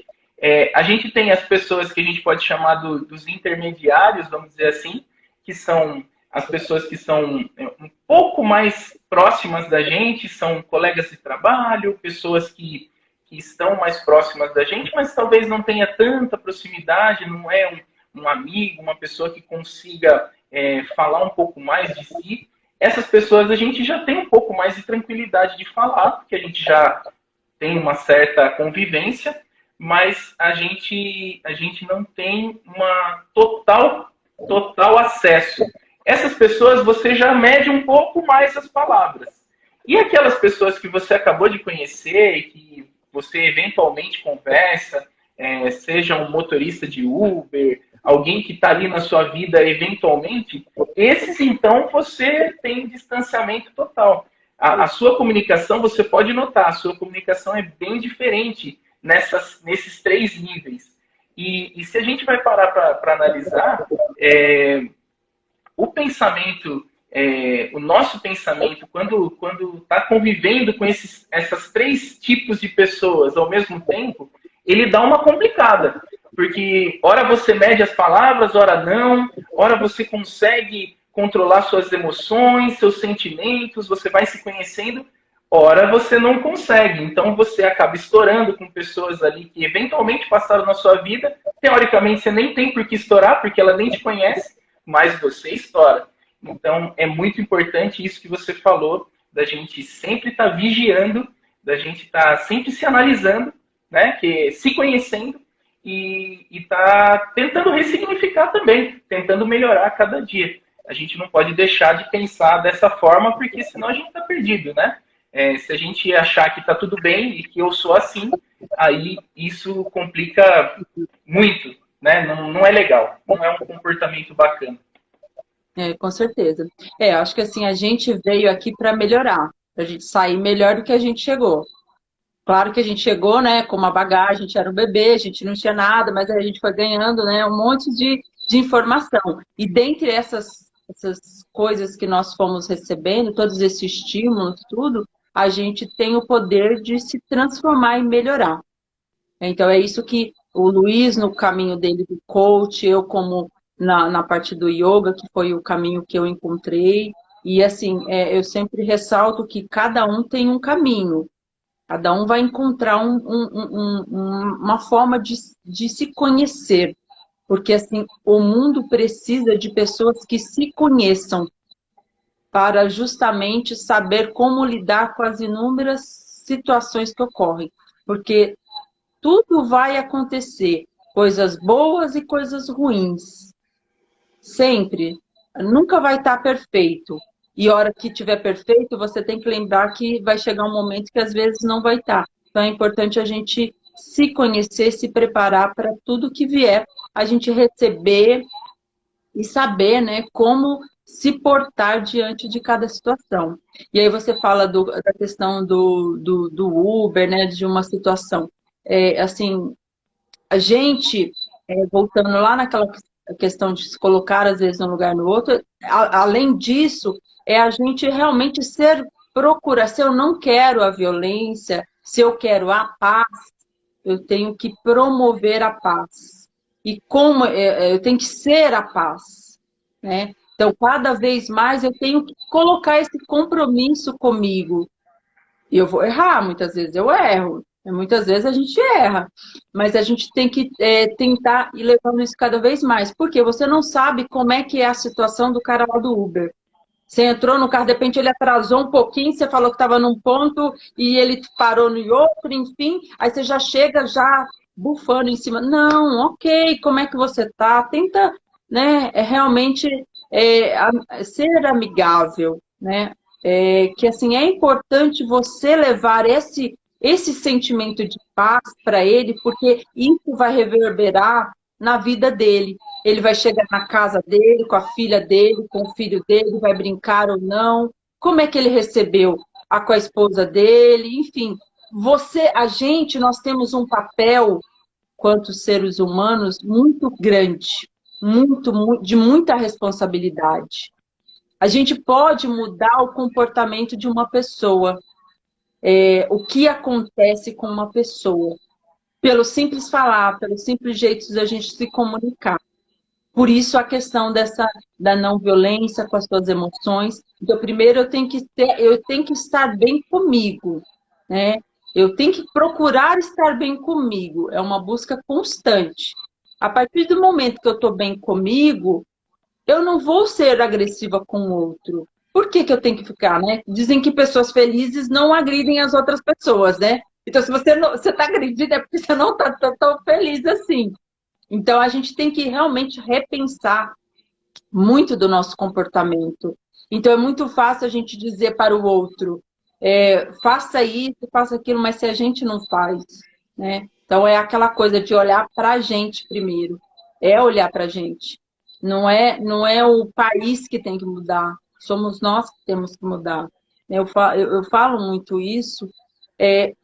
S2: A gente tem as pessoas que a gente pode chamar dos intermediários, vamos dizer assim, que são as pessoas que são um pouco mais próximas da gente, são colegas de trabalho, pessoas que estão mais próximas da gente, mas talvez não tenha tanta proximidade, não é um amigo, uma pessoa que consiga falar um pouco mais de si. Essas pessoas a gente já tem um pouco mais de tranquilidade de falar, porque a gente já tem uma certa convivência, mas a gente não tem uma total acesso. Essas pessoas você já mede um pouco mais as palavras. E aquelas pessoas que você acabou de conhecer e que você eventualmente conversa, seja um motorista de Uber, alguém que está ali na sua vida eventualmente, esses então você tem distanciamento total. A sua comunicação, você pode notar, a sua comunicação é bem diferente nesses 3 níveis. E se a gente vai parar para analisar, o pensamento o nosso pensamento, quando está convivendo com essas três tipos de pessoas ao mesmo tempo, ele dá uma complicada. Porque ora você mede as palavras, ora não, ora você consegue controlar suas emoções, seus sentimentos, você vai se conhecendo, ora você não consegue. Então você acaba estourando com pessoas ali que eventualmente passaram na sua vida, teoricamente você nem tem por que estourar, porque ela nem te conhece, mas você estoura. Então, é muito importante isso que você falou, da gente sempre estar vigiando, da gente estar sempre se analisando, né? Que, se conhecendo e tá tentando ressignificar também, tentando melhorar a cada dia. A gente não pode deixar de pensar dessa forma, porque senão a gente está perdido, né? Se a gente achar que está tudo bem e que eu sou assim, aí isso complica muito, né? Não é legal, não é um comportamento bacana.
S1: Com certeza. Acho que assim, a gente veio aqui para melhorar, para a gente sair melhor do que a gente chegou. Claro que a gente chegou, né, com uma bagagem, a gente era um bebê, a gente não tinha nada, mas aí a gente foi ganhando, né, um monte de informação. E dentre essas coisas que nós fomos recebendo, todos esses estímulos, tudo, a gente tem o poder de se transformar e melhorar. Então, é isso que o Luiz, no caminho dele do coach, eu como na parte do yoga, que foi o caminho que eu encontrei. E, assim, eu sempre ressalto que cada um tem um caminho. Cada um vai encontrar uma forma de se conhecer. Porque, assim, o mundo precisa de pessoas que se conheçam para justamente saber como lidar com as inúmeras situações que ocorrem. Porque tudo vai acontecer, coisas boas e coisas ruins. Sempre. Nunca vai estar perfeito. E a hora que tiver perfeito, você tem que lembrar que vai chegar um momento que às vezes não vai estar. Então é importante a gente se conhecer, se preparar para tudo que vier, a gente receber e saber, né, como se portar diante de cada situação. E aí você fala da questão do Uber, né, de uma situação. Assim, a gente, voltando lá naquela questão de se colocar, às vezes, num lugar no outro, além disso, é a gente realmente procurar, se eu não quero a violência, se eu quero a paz, eu tenho que promover a paz. E como eu tenho que ser a paz, né? Então, cada vez mais eu tenho que colocar esse compromisso comigo. E eu vou errar, muitas vezes eu erro. Muitas vezes a gente erra, mas a gente tem que tentar ir levando isso cada vez mais, porque você não sabe como é que é a situação do cara lá do Uber. Você entrou no carro, de repente ele atrasou um pouquinho, você falou que estava num ponto e ele parou no outro, enfim, aí você já chega já bufando em cima. Não, ok, como é que você tá? Tenta, né, realmente ser amigável, né? Que assim, é importante você levar esse sentimento de paz para ele, porque isso vai reverberar na vida dele. Ele vai chegar na casa dele, com a filha dele, com o filho dele, vai brincar ou não. Como é que ele recebeu com a esposa dele? Enfim, nós temos um papel, quanto seres humanos, muito grande, de muita responsabilidade. A gente pode mudar o comportamento de uma pessoa, o que acontece com uma pessoa, pelo simples falar, pelo simples jeito de a gente se comunicar. Por isso a questão da não violência com as suas emoções. Então, primeiro eu tenho que estar bem comigo, né? Eu tenho que procurar estar bem comigo. É uma busca constante. A partir do momento que eu estou bem comigo, eu não vou ser agressiva com o outro. Por que eu tenho que ficar, né? Dizem que pessoas felizes não agridem as outras pessoas, né? Então, se você está agredido, é porque você não está tão feliz assim. Então, a gente tem que realmente repensar muito do nosso comportamento. Então, é muito fácil a gente dizer para o outro, faça isso, faça aquilo, mas se a gente não faz, né? Então, é aquela coisa de olhar para a gente primeiro. É olhar para a gente. Não é o país que tem que mudar. Somos nós que temos que mudar. Eu falo muito isso,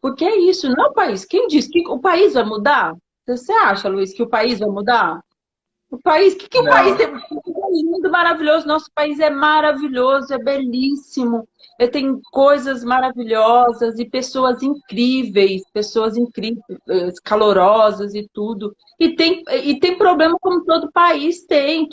S1: porque é isso, não é o país. Quem diz que o país vai mudar? Você acha, Luiz, que o país vai mudar? O país, o que o país
S2: Não.
S1: tem? lindo, maravilhoso. Nosso país é maravilhoso, é belíssimo. Tem coisas maravilhosas e pessoas incríveis, calorosas e tudo. E tem problema como todo país tem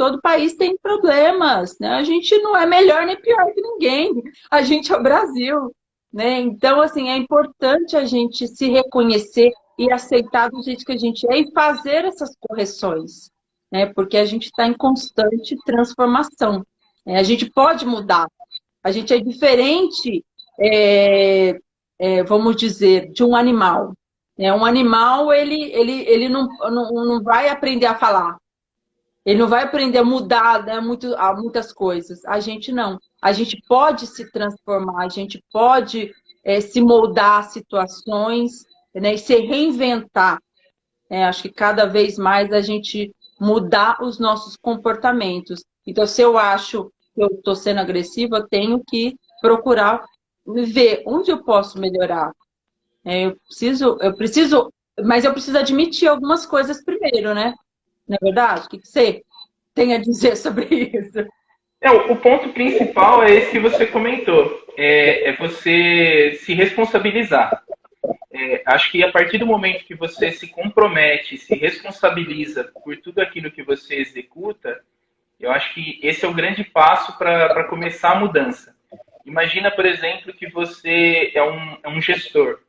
S1: problemas, né? A gente não é melhor nem pior que ninguém. A gente é o Brasil, né? Então, assim, é importante a gente se reconhecer e aceitar do jeito que a gente é e fazer essas correções, né? Porque a gente está em constante transformação, né? A gente pode mudar, a gente é diferente, vamos dizer, de um animal, né? Um animal, ele não vai aprender a falar, ele não vai aprender a mudar, né, muitas coisas. A gente não. A gente pode se transformar, a gente pode se moldar a situações, né, e se reinventar. Acho que cada vez mais a gente mudar os nossos comportamentos. Então, se eu acho que eu estou sendo agressiva, eu tenho que procurar ver onde eu posso melhorar. Mas eu preciso admitir algumas coisas primeiro, né? Não é verdade? O que você tem a dizer sobre isso?
S2: O ponto principal é esse que você comentou, é você se responsabilizar. Acho que a partir do momento que você se compromete, se responsabiliza por tudo aquilo que você executa, eu acho que esse é o grande passo para começar a mudança. Imagina, por exemplo, que você é um gestor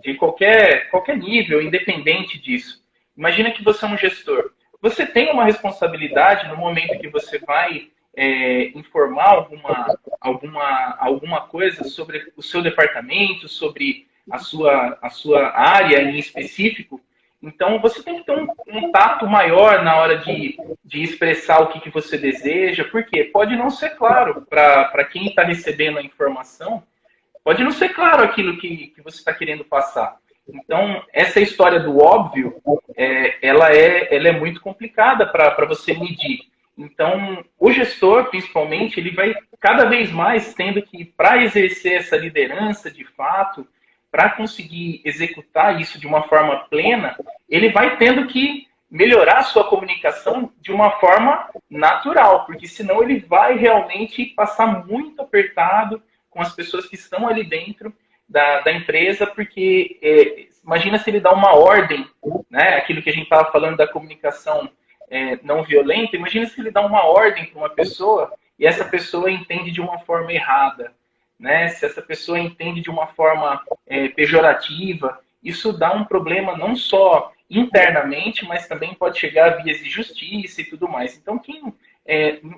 S2: de qualquer nível, independente disso. Imagina que você é um gestor. Você tem uma responsabilidade no momento que você vai informar alguma coisa sobre o seu departamento, sobre a sua área em específico. Então, você tem que ter um tato maior na hora de expressar o que você deseja, porque pode não ser claro para quem está recebendo a informação, pode não ser claro aquilo que você está querendo passar. Então, essa história do óbvio, ela é muito complicada para você medir. Então, o gestor, principalmente, ele vai cada vez mais tendo que, para exercer essa liderança de fato, para conseguir executar isso de uma forma plena, ele vai tendo que melhorar a sua comunicação de uma forma natural, porque senão ele vai realmente passar muito apertado com as pessoas que estão ali dentro da empresa, porque imagina se ele dá uma ordem, né, aquilo que a gente estava falando da comunicação não violenta, imagina se ele dá uma ordem para uma pessoa e essa pessoa entende de uma forma errada, né? Se essa pessoa entende de uma forma pejorativa, isso dá um problema não só internamente, mas também pode chegar a vias de justiça e tudo mais. Então,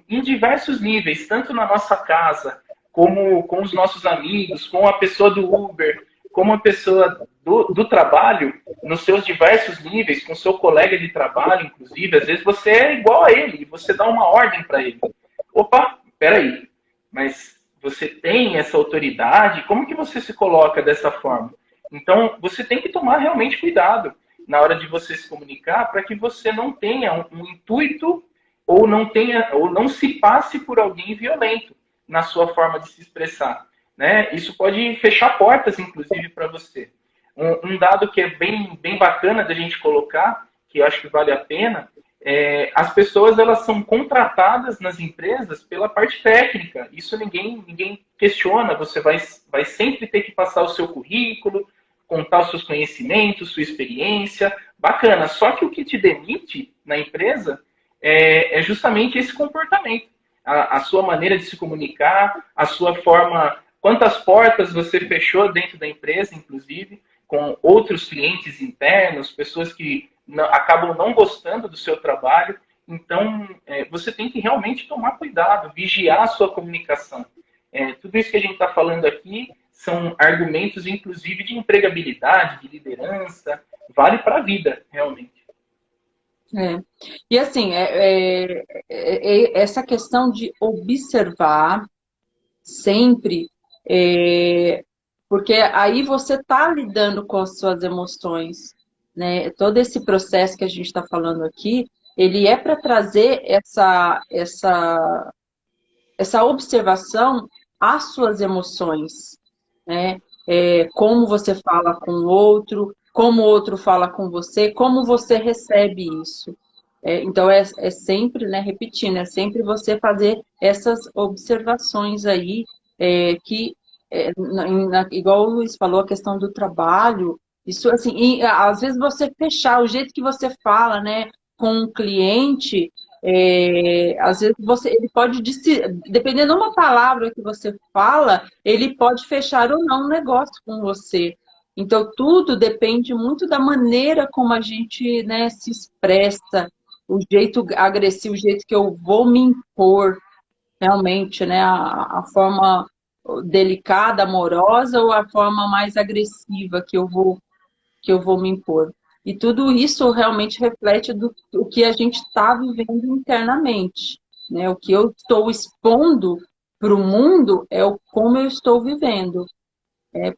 S2: em diversos níveis, tanto na nossa casa, como com os nossos amigos, com a pessoa do Uber, como a pessoa do trabalho, nos seus diversos níveis, com seu colega de trabalho, inclusive, às vezes você é igual a ele, e você dá uma ordem para ele. Opa, peraí, mas você tem essa autoridade, como que você se coloca dessa forma? Então, você tem que tomar realmente cuidado na hora de você se comunicar para que você não tenha um intuito ou não se passe por alguém violento na sua forma de se expressar, né? Isso pode fechar portas, inclusive, para você. Um dado que é bem bacana da gente colocar, que eu acho que vale a pena, as pessoas elas são contratadas nas empresas pela parte técnica. Isso ninguém questiona. Você vai sempre ter que passar o seu currículo, contar os seus conhecimentos, sua experiência. Bacana. Só que o que te demite na empresa é justamente esse comportamento. A sua maneira de se comunicar, a sua forma... Quantas portas você fechou dentro da empresa, inclusive, com outros clientes internos, pessoas que acabam não gostando do seu trabalho. Então, você tem que realmente tomar cuidado, vigiar a sua comunicação. Tudo isso que a gente está falando aqui são argumentos, inclusive, de empregabilidade, de liderança, vale para a vida, realmente.
S1: E assim, essa questão de observar sempre, porque aí você está lidando com as suas emoções, né? Todo esse processo que a gente está falando aqui, ele é para trazer essa observação às suas emoções, né? Como você fala com o outro, como o outro fala com você, como você recebe isso. Então, é sempre, né, repetindo, é sempre você fazer essas observações aí, que, igual o Luiz falou, a questão do trabalho, isso assim, e, às vezes você fechar, o jeito que você fala, né, com um cliente, às vezes ele pode, dependendo de uma palavra que você fala, ele pode fechar ou não um negócio com você. Então, tudo depende muito da maneira como a gente, né, se expressa, o jeito agressivo, o jeito que eu vou me impor, realmente, né? A forma delicada, amorosa ou a forma mais agressiva que eu vou me impor. E tudo isso realmente reflete do que a gente está vivendo internamente, né? O que eu estou expondo para o mundo é o como eu estou vivendo.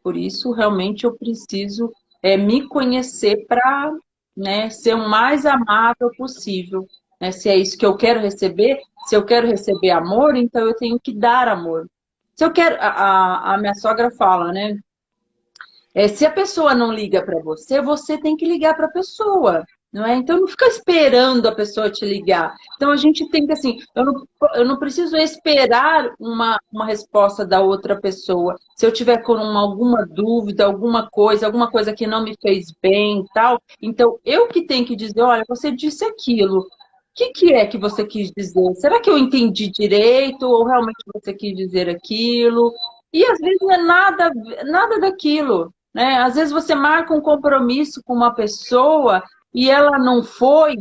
S1: Por isso, realmente, eu preciso me conhecer para, né, ser o mais amável possível. Né? Se é isso que eu quero receber, se eu quero receber amor, então eu tenho que dar amor. Se eu quero, a minha sogra fala, né? Se a pessoa não liga para você, você tem que ligar para a pessoa, não é? Então não fica esperando a pessoa te ligar. Então a gente tem que, assim, eu não preciso esperar uma resposta da outra pessoa. Se eu tiver com alguma dúvida, alguma coisa que não me fez bem e tal, então eu que tenho que dizer, olha, você disse aquilo. O que é que você quis dizer? Será que eu entendi direito ou realmente você quis dizer aquilo? E às vezes não é nada daquilo, né? Às vezes você marca um compromisso com uma pessoa e ela não foi,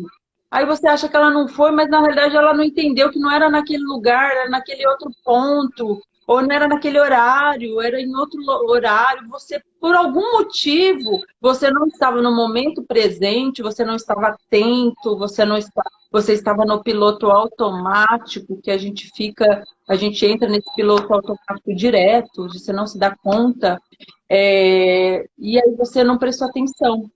S1: aí você acha que ela não foi, mas na realidade ela não entendeu que não era naquele lugar, era naquele outro ponto, ou não era naquele horário, era em outro horário. Você, por algum motivo, você não estava no momento presente, você não estava atento, você estava no piloto automático, que a gente entra nesse piloto automático direto, você não se dá conta. E aí você não prestou atenção,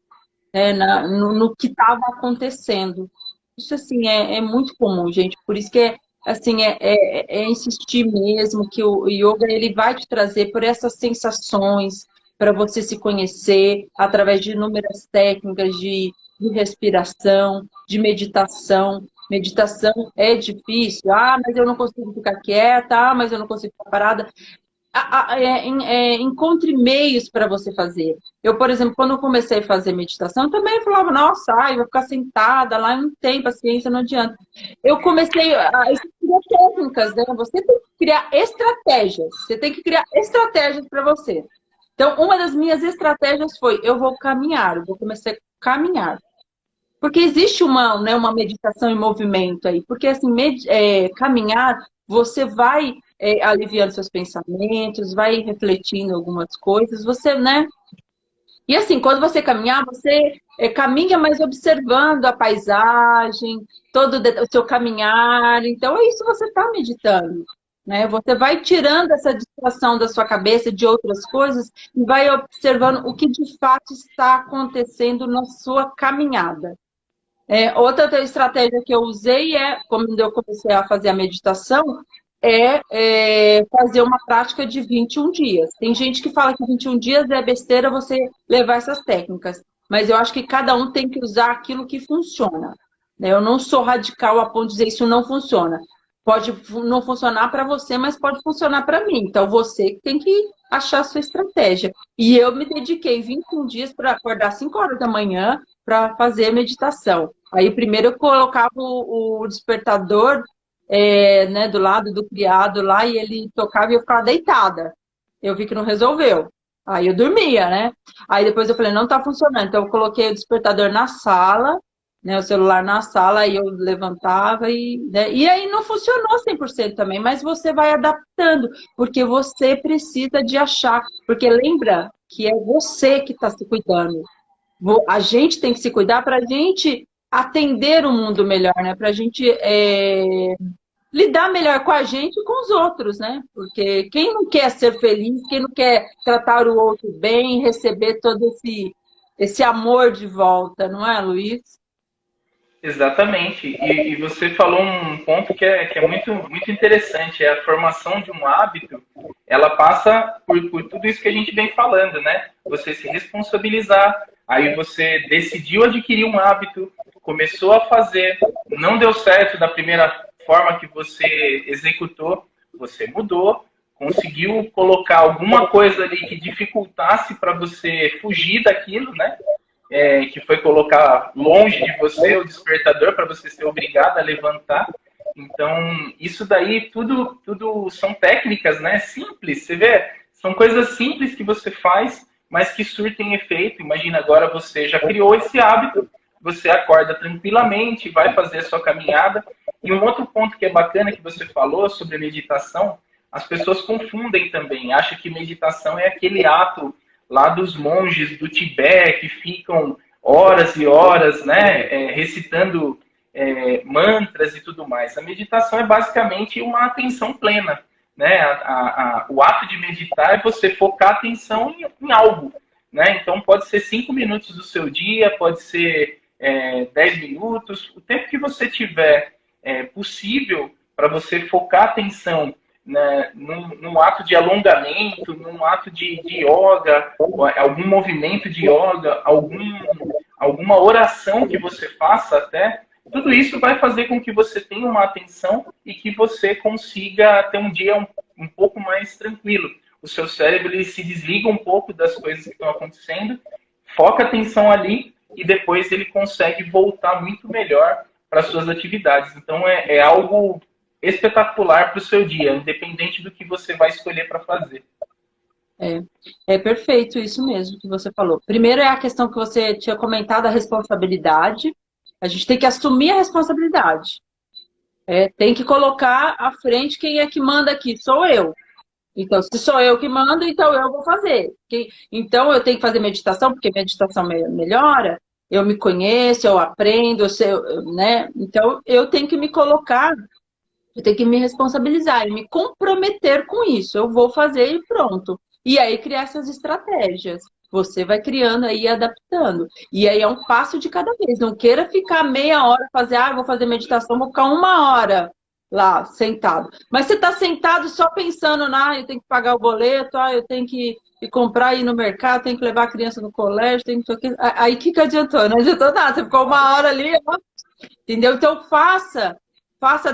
S1: né, no que estava acontecendo. Isso, assim, é muito comum, gente. Por isso que assim, é insistir mesmo que o yoga ele vai te trazer por essas sensações para você se conhecer através de inúmeras técnicas de respiração, de meditação. Meditação é difícil. Ah, mas eu não consigo ficar quieta. Ah, mas eu não consigo ficar parada. Encontre meios para você fazer. Eu, por exemplo, quando eu comecei a fazer meditação, eu também falava, nossa, eu vou ficar sentada lá, eu não tenho paciência, não adianta. Eu comecei a criar técnicas, né? Você tem que criar estratégias. Você tem que criar estratégias para você. Então, uma das minhas estratégias foi, eu vou caminhar, eu vou começar a caminhar. Porque existe uma meditação em movimento aí. Porque, assim, caminhar, você vai aliviando seus pensamentos, vai refletindo algumas coisas, você, né? E, assim, quando você caminhar, você caminha, mas observando a paisagem, todo o seu caminhar. Então, é isso que você está meditando. Né? Você vai tirando essa distração da sua cabeça de outras coisas e vai observando o que de fato está acontecendo na sua caminhada. Outra estratégia que eu usei quando eu comecei a fazer a meditação, fazer uma prática de 21 dias. Tem gente que fala que 21 dias é besteira você levar essas técnicas, mas eu acho que cada um tem que usar aquilo que funciona. Né? Eu não sou radical a ponto de dizer isso não funciona. Pode não funcionar para você, mas pode funcionar para mim. Então, você que tem que achar a sua estratégia. E eu me dediquei 21 dias para acordar 5 horas da manhã para fazer meditação. Aí, primeiro, eu colocava o despertador né, do lado do criado lá e ele tocava e eu ficava deitada. Eu vi que não resolveu. Aí eu dormia, né? Aí depois eu falei, não tá funcionando. Então eu coloquei o despertador na sala, né, o celular na sala, aí eu levantava né, e aí não funcionou 100% também, mas você vai adaptando, porque você precisa de achar, porque lembra que é você que está se cuidando. A gente tem que se cuidar para a gente atender o mundo melhor, né? Para a gente lidar melhor com a gente e com os outros, né? Porque quem não quer ser feliz, quem não quer tratar o outro bem, receber todo esse amor de volta, não é, Luiz?
S2: Exatamente. E você falou um ponto que é muito, muito interessante, é a formação de um hábito, ela passa por tudo isso que a gente vem falando, né? Você se responsabilizar, aí você decidiu adquirir um hábito, começou a fazer, não deu certo da primeira forma que você executou, você mudou, conseguiu colocar alguma coisa ali que dificultasse para você fugir daquilo, né? Que foi colocar longe de você o despertador para você ser obrigado a levantar. Então, isso daí tudo são técnicas, né? Simples, você vê, são coisas simples que você faz, mas que surtem efeito. Imagina, agora você já criou esse hábito, você acorda tranquilamente, vai fazer a sua caminhada. E um outro ponto que é bacana que você falou sobre meditação, as pessoas confundem também, acham que meditação é aquele ato lá dos monges do Tibete que ficam horas e horas, né, recitando mantras e tudo mais. A meditação é basicamente uma atenção plena, né? O ato de meditar é você focar a atenção em algo, né? Então pode ser 5 minutos do seu dia, pode ser 10 minutos, o tempo que você tiver possível para você focar a atenção, né, num ato de alongamento, num ato de yoga, algum movimento de yoga, alguma oração que você faça até, tudo isso vai fazer com que você tenha uma atenção e que você consiga ter um dia um pouco mais tranquilo. O seu cérebro ele se desliga um pouco das coisas que estão acontecendo, foca a atenção ali e depois ele consegue voltar muito melhor para as suas atividades. Então é algo espetacular para o seu dia, independente do que você vai escolher para fazer.
S1: É perfeito isso mesmo que você falou. Primeiro é a questão que você tinha comentado, a responsabilidade. A gente tem que assumir a responsabilidade. Tem que colocar à frente quem é que manda aqui, sou eu. Então, se sou eu que mando, então eu vou fazer. Então, eu tenho que fazer meditação, porque meditação melhora, eu me conheço, eu aprendo, né? Então, eu tenho que me colocar, eu tenho que me responsabilizar e me comprometer com isso. Eu vou fazer e pronto. E aí, criar essas estratégias. Você vai criando aí, adaptando. E aí é um passo de cada vez. Não queira ficar meia hora, vou fazer meditação, vou ficar 1 hora lá, sentado. Mas você está sentado só pensando, eu tenho que pagar o boleto, eu tenho que ir comprar, ir no mercado, tenho que levar a criança no colégio, tenho que... Aí o que adiantou? Não adiantou nada, você ficou 1 hora ali, entendeu? Então faça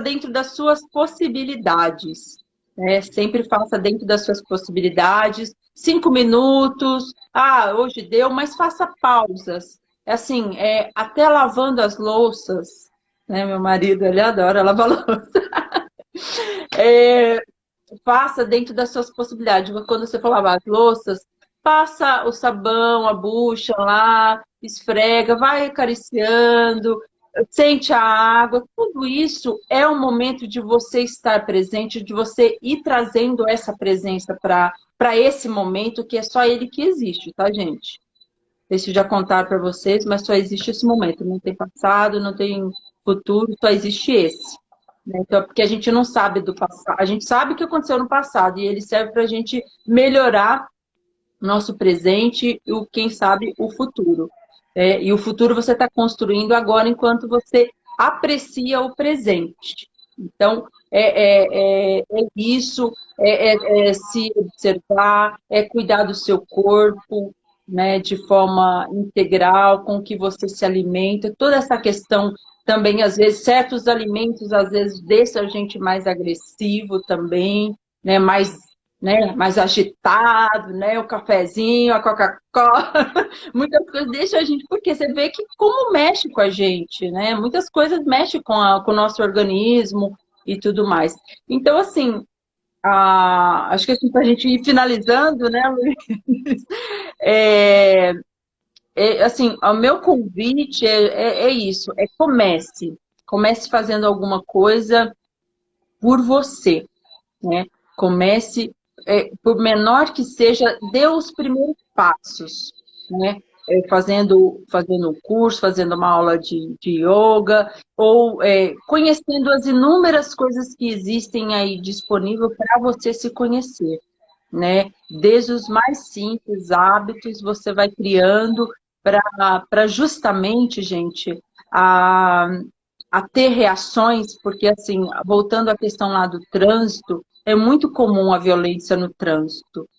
S1: dentro das suas possibilidades. Sempre faça dentro das suas possibilidades. 5 minutos, hoje deu, mas faça pausas. Assim, até lavando as louças, né? Meu marido, ele adora lavar louça. Faça dentro das suas possibilidades. Quando você for lavar as louças, passa o sabão, a bucha lá, esfrega, vai acariciando, sente a água. Tudo isso é um momento de você estar presente, de você ir trazendo essa presença para esse momento, que é só ele que existe, tá, gente? Deixa eu já contar para vocês, mas só existe esse momento. Não tem passado, não tem futuro, só existe esse. Então, porque a gente não sabe do passado. A gente sabe o que aconteceu no passado e ele serve para a gente melhorar nosso presente e, quem sabe, o futuro. E o futuro você está construindo agora enquanto você aprecia o presente. Então, isso, se observar, cuidar do seu corpo, né, de forma integral, com que você se alimenta, toda essa questão também, às vezes, certos alimentos, às vezes, deixam a gente mais agressivo também, né, mais agitado, né, o cafezinho, a Coca-Cola, muitas coisas deixam a gente, porque você vê que como mexe com a gente, né, muitas coisas mexem com o nosso organismo e tudo mais. Então, assim, acho que assim, para a gente ir finalizando, né, Luiz? Assim, o meu convite é isso, comece fazendo alguma coisa por você, né? Comece, por menor que seja, dê os primeiros passos, né? Fazendo um curso, fazendo uma aula de yoga, ou conhecendo as inúmeras coisas que existem aí disponível para você se conhecer, né? Desde os mais simples hábitos, você vai criando para justamente, gente, a ter reações, porque assim, voltando à questão lá do trânsito, é muito comum a violência no trânsito,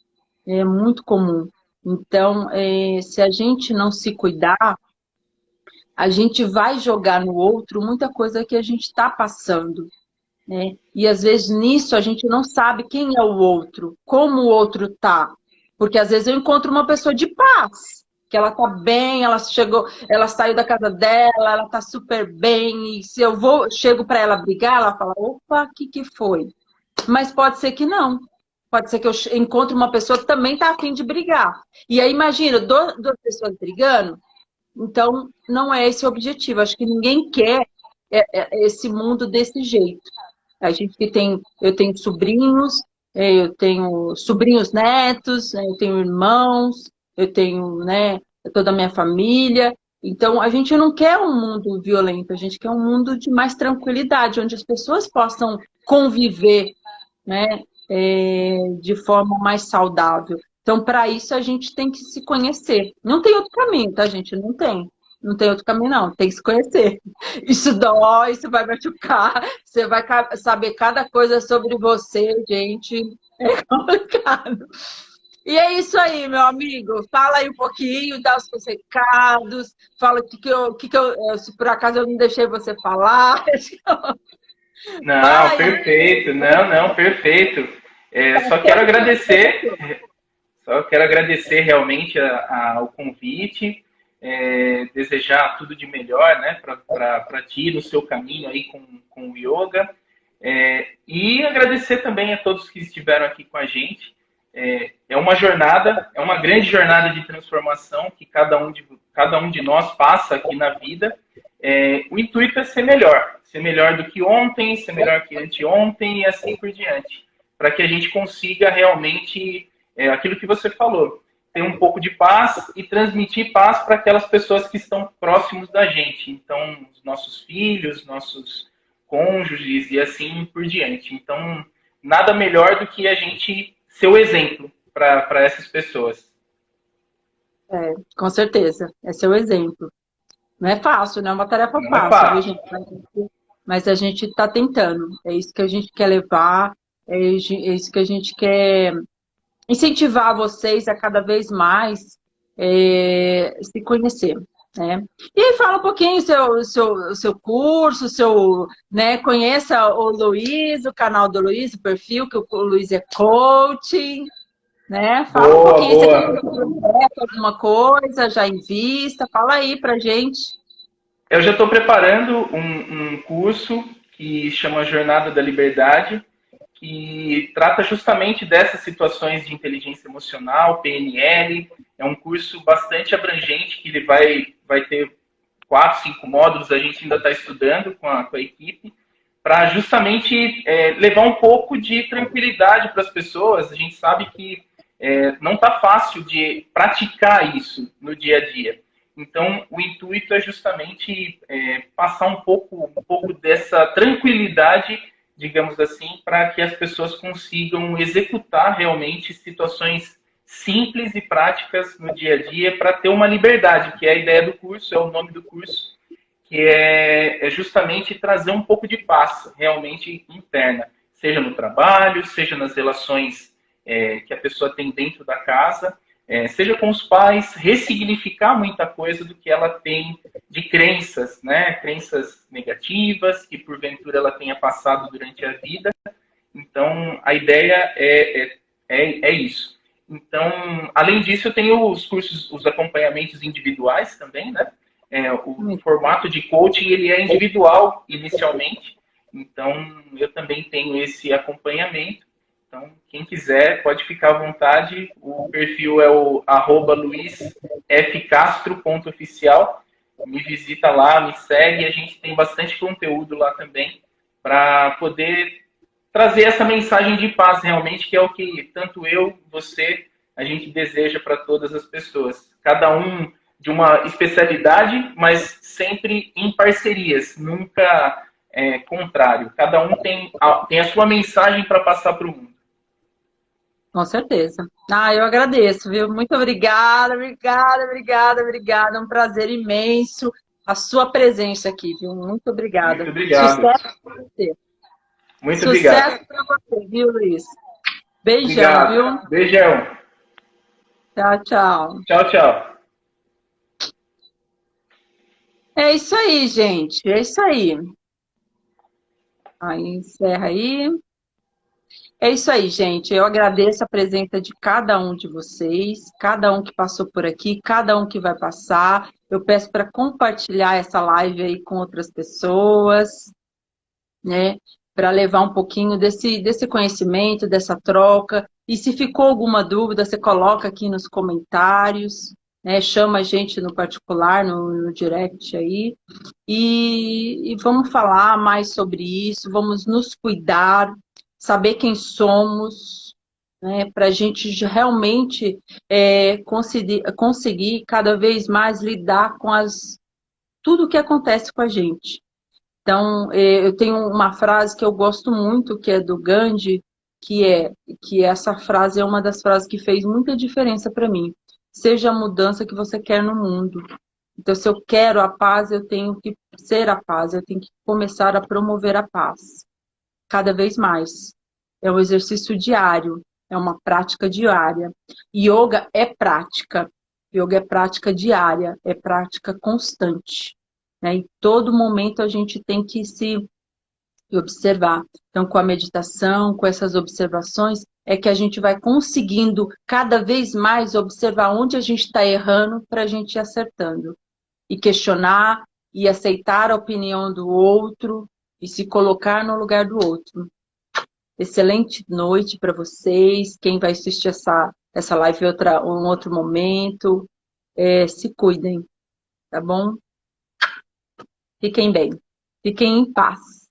S1: é muito comum. Então, se a gente não se cuidar, a gente vai jogar no outro muita coisa que a gente está passando, né? E às vezes nisso a gente não sabe quem é o outro, como o outro tá. Porque às vezes eu encontro uma pessoa de paz, que ela tá bem, ela chegou, ela saiu da casa dela, ela tá super bem, e se eu vou, chego para ela brigar, ela fala, opa, o que foi? Mas pode ser que não. Pode ser que eu encontre uma pessoa que também tá afim de brigar. E aí, imagina, duas pessoas brigando, então não é esse o objetivo. Acho que ninguém quer esse mundo desse jeito. A gente que tem, eu tenho sobrinhos, eu tenho sobrinhos netos, eu tenho irmãos, eu tenho, né, toda a minha família. Então, a gente não quer um mundo violento, a gente quer um mundo de mais tranquilidade, onde as pessoas possam conviver, né, de forma mais saudável. Então, para isso, a gente tem que se conhecer. Não tem outro caminho, tá, gente? Não tem. Não tem outro caminho, não. Tem que se conhecer. Isso dói, isso vai machucar. Você vai saber cada coisa sobre você, gente. É complicado. E é isso aí, meu amigo. Fala aí um pouquinho, dá os seus recados. Fala se por acaso eu não deixei você falar. Fala
S2: Não,
S1: aí.
S2: perfeito. Não, perfeito. Só quero agradecer realmente ao convite, desejar tudo de melhor, né, para ti no seu caminho aí com o yoga. E agradecer também a todos que estiveram aqui com a gente. É uma jornada, é uma grande jornada de transformação que cada um de nós passa aqui na vida. O intuito é ser melhor do que ontem, ser melhor que anteontem e assim por diante, para que a gente consiga realmente aquilo que você falou, ter um pouco de paz e transmitir paz para aquelas pessoas que estão próximos da gente. Então, os nossos filhos, nossos cônjuges e assim por diante. Então, nada melhor do que a gente ser o exemplo para essas pessoas.
S1: Com certeza. Esse é o exemplo. Não é fácil, não é uma tarefa
S2: Não é
S1: fácil, viu,
S2: fácil.
S1: gente? Mas a gente está tentando. É isso que a gente quer levar, isso que a gente quer incentivar vocês a cada vez mais se conhecer, né? E aí fala um pouquinho o seu curso, né? Conheça o Luiz, o canal do Luiz, o perfil, que o Luiz é coaching, né? Fala um
S2: Boa,
S1: pouquinho, você tem
S2: boa.
S1: alguma coisa já em vista? Fala aí pra gente.
S2: Eu já estou preparando um curso que chama Jornada da Liberdade, que trata justamente dessas situações de inteligência emocional, PNL. É um curso bastante abrangente, que ele vai ter 4, 5 módulos, a gente ainda está estudando com a equipe, para justamente levar um pouco de tranquilidade para as pessoas. A gente sabe que não está fácil de praticar isso no dia a dia. Então, o intuito é justamente passar um pouco dessa tranquilidade, digamos assim, para que as pessoas consigam executar realmente situações simples e práticas no dia a dia para ter uma liberdade, que é a ideia do curso, é o nome do curso, que é justamente trazer um pouco de paz realmente interna, seja no trabalho, seja nas relações que a pessoa tem dentro da casa, seja com os pais, ressignificar muita coisa do que ela tem de crenças, né? Crenças negativas que porventura ela tenha passado durante a vida. Então, a ideia é isso. Então, além disso, eu tenho os cursos, os acompanhamentos individuais também, né? O formato de coaching, ele é individual inicialmente. Então, eu também tenho esse acompanhamento. Então, quem quiser, pode ficar à vontade. O perfil é o @luizfcastro.oficial. Me visita lá, me segue. A gente tem bastante conteúdo lá também para poder trazer essa mensagem de paz realmente, que é o que tanto eu, você, a gente deseja para todas as pessoas. Cada um de uma especialidade, mas sempre em parcerias, nunca contrário. Cada um tem a sua mensagem para passar para o mundo.
S1: Com certeza. Ah, eu agradeço, viu? Muito obrigada, obrigada, obrigada, obrigada. É um prazer imenso a sua presença aqui, viu? Muito obrigada.
S2: Muito obrigado.
S1: Sucesso para você.
S2: Muito obrigado.
S1: Sucesso para você, viu, Luiz? Beijão, viu?
S2: Obrigado. Beijão.
S1: Tchau, tchau.
S2: Tchau, tchau.
S1: É isso aí, gente. É isso aí. Aí, encerra aí. É isso aí, gente. Eu agradeço a presença de cada um de vocês, cada um que passou por aqui, cada um que vai passar. Eu peço para compartilhar essa live aí com outras pessoas, né? Para levar um pouquinho desse conhecimento, dessa troca. E se ficou alguma dúvida, você coloca aqui nos comentários, né? Chama a gente no particular, no direct aí. E vamos falar mais sobre isso, vamos nos cuidar, saber quem somos, né? Para a gente realmente conseguir cada vez mais lidar com tudo o que acontece com a gente. Então, eu tenho uma frase que eu gosto muito, que é do Gandhi, que é que essa frase é uma das frases que fez muita diferença para mim. Seja a mudança que você quer no mundo. Então, se eu quero a paz, eu tenho que ser a paz, eu tenho que começar a promover a paz, cada vez mais. É um exercício diário, é uma prática diária. Yoga é prática diária, é prática constante. Né? Em todo momento a gente tem que se observar. Então, com a meditação, com essas observações, é que a gente vai conseguindo cada vez mais observar onde a gente está errando para a gente ir acertando. E questionar, e aceitar a opinião do outro, e se colocar no lugar do outro. Excelente noite para vocês. Quem vai assistir essa live em um outro momento, se cuidem, tá bom? Fiquem bem. Fiquem em paz.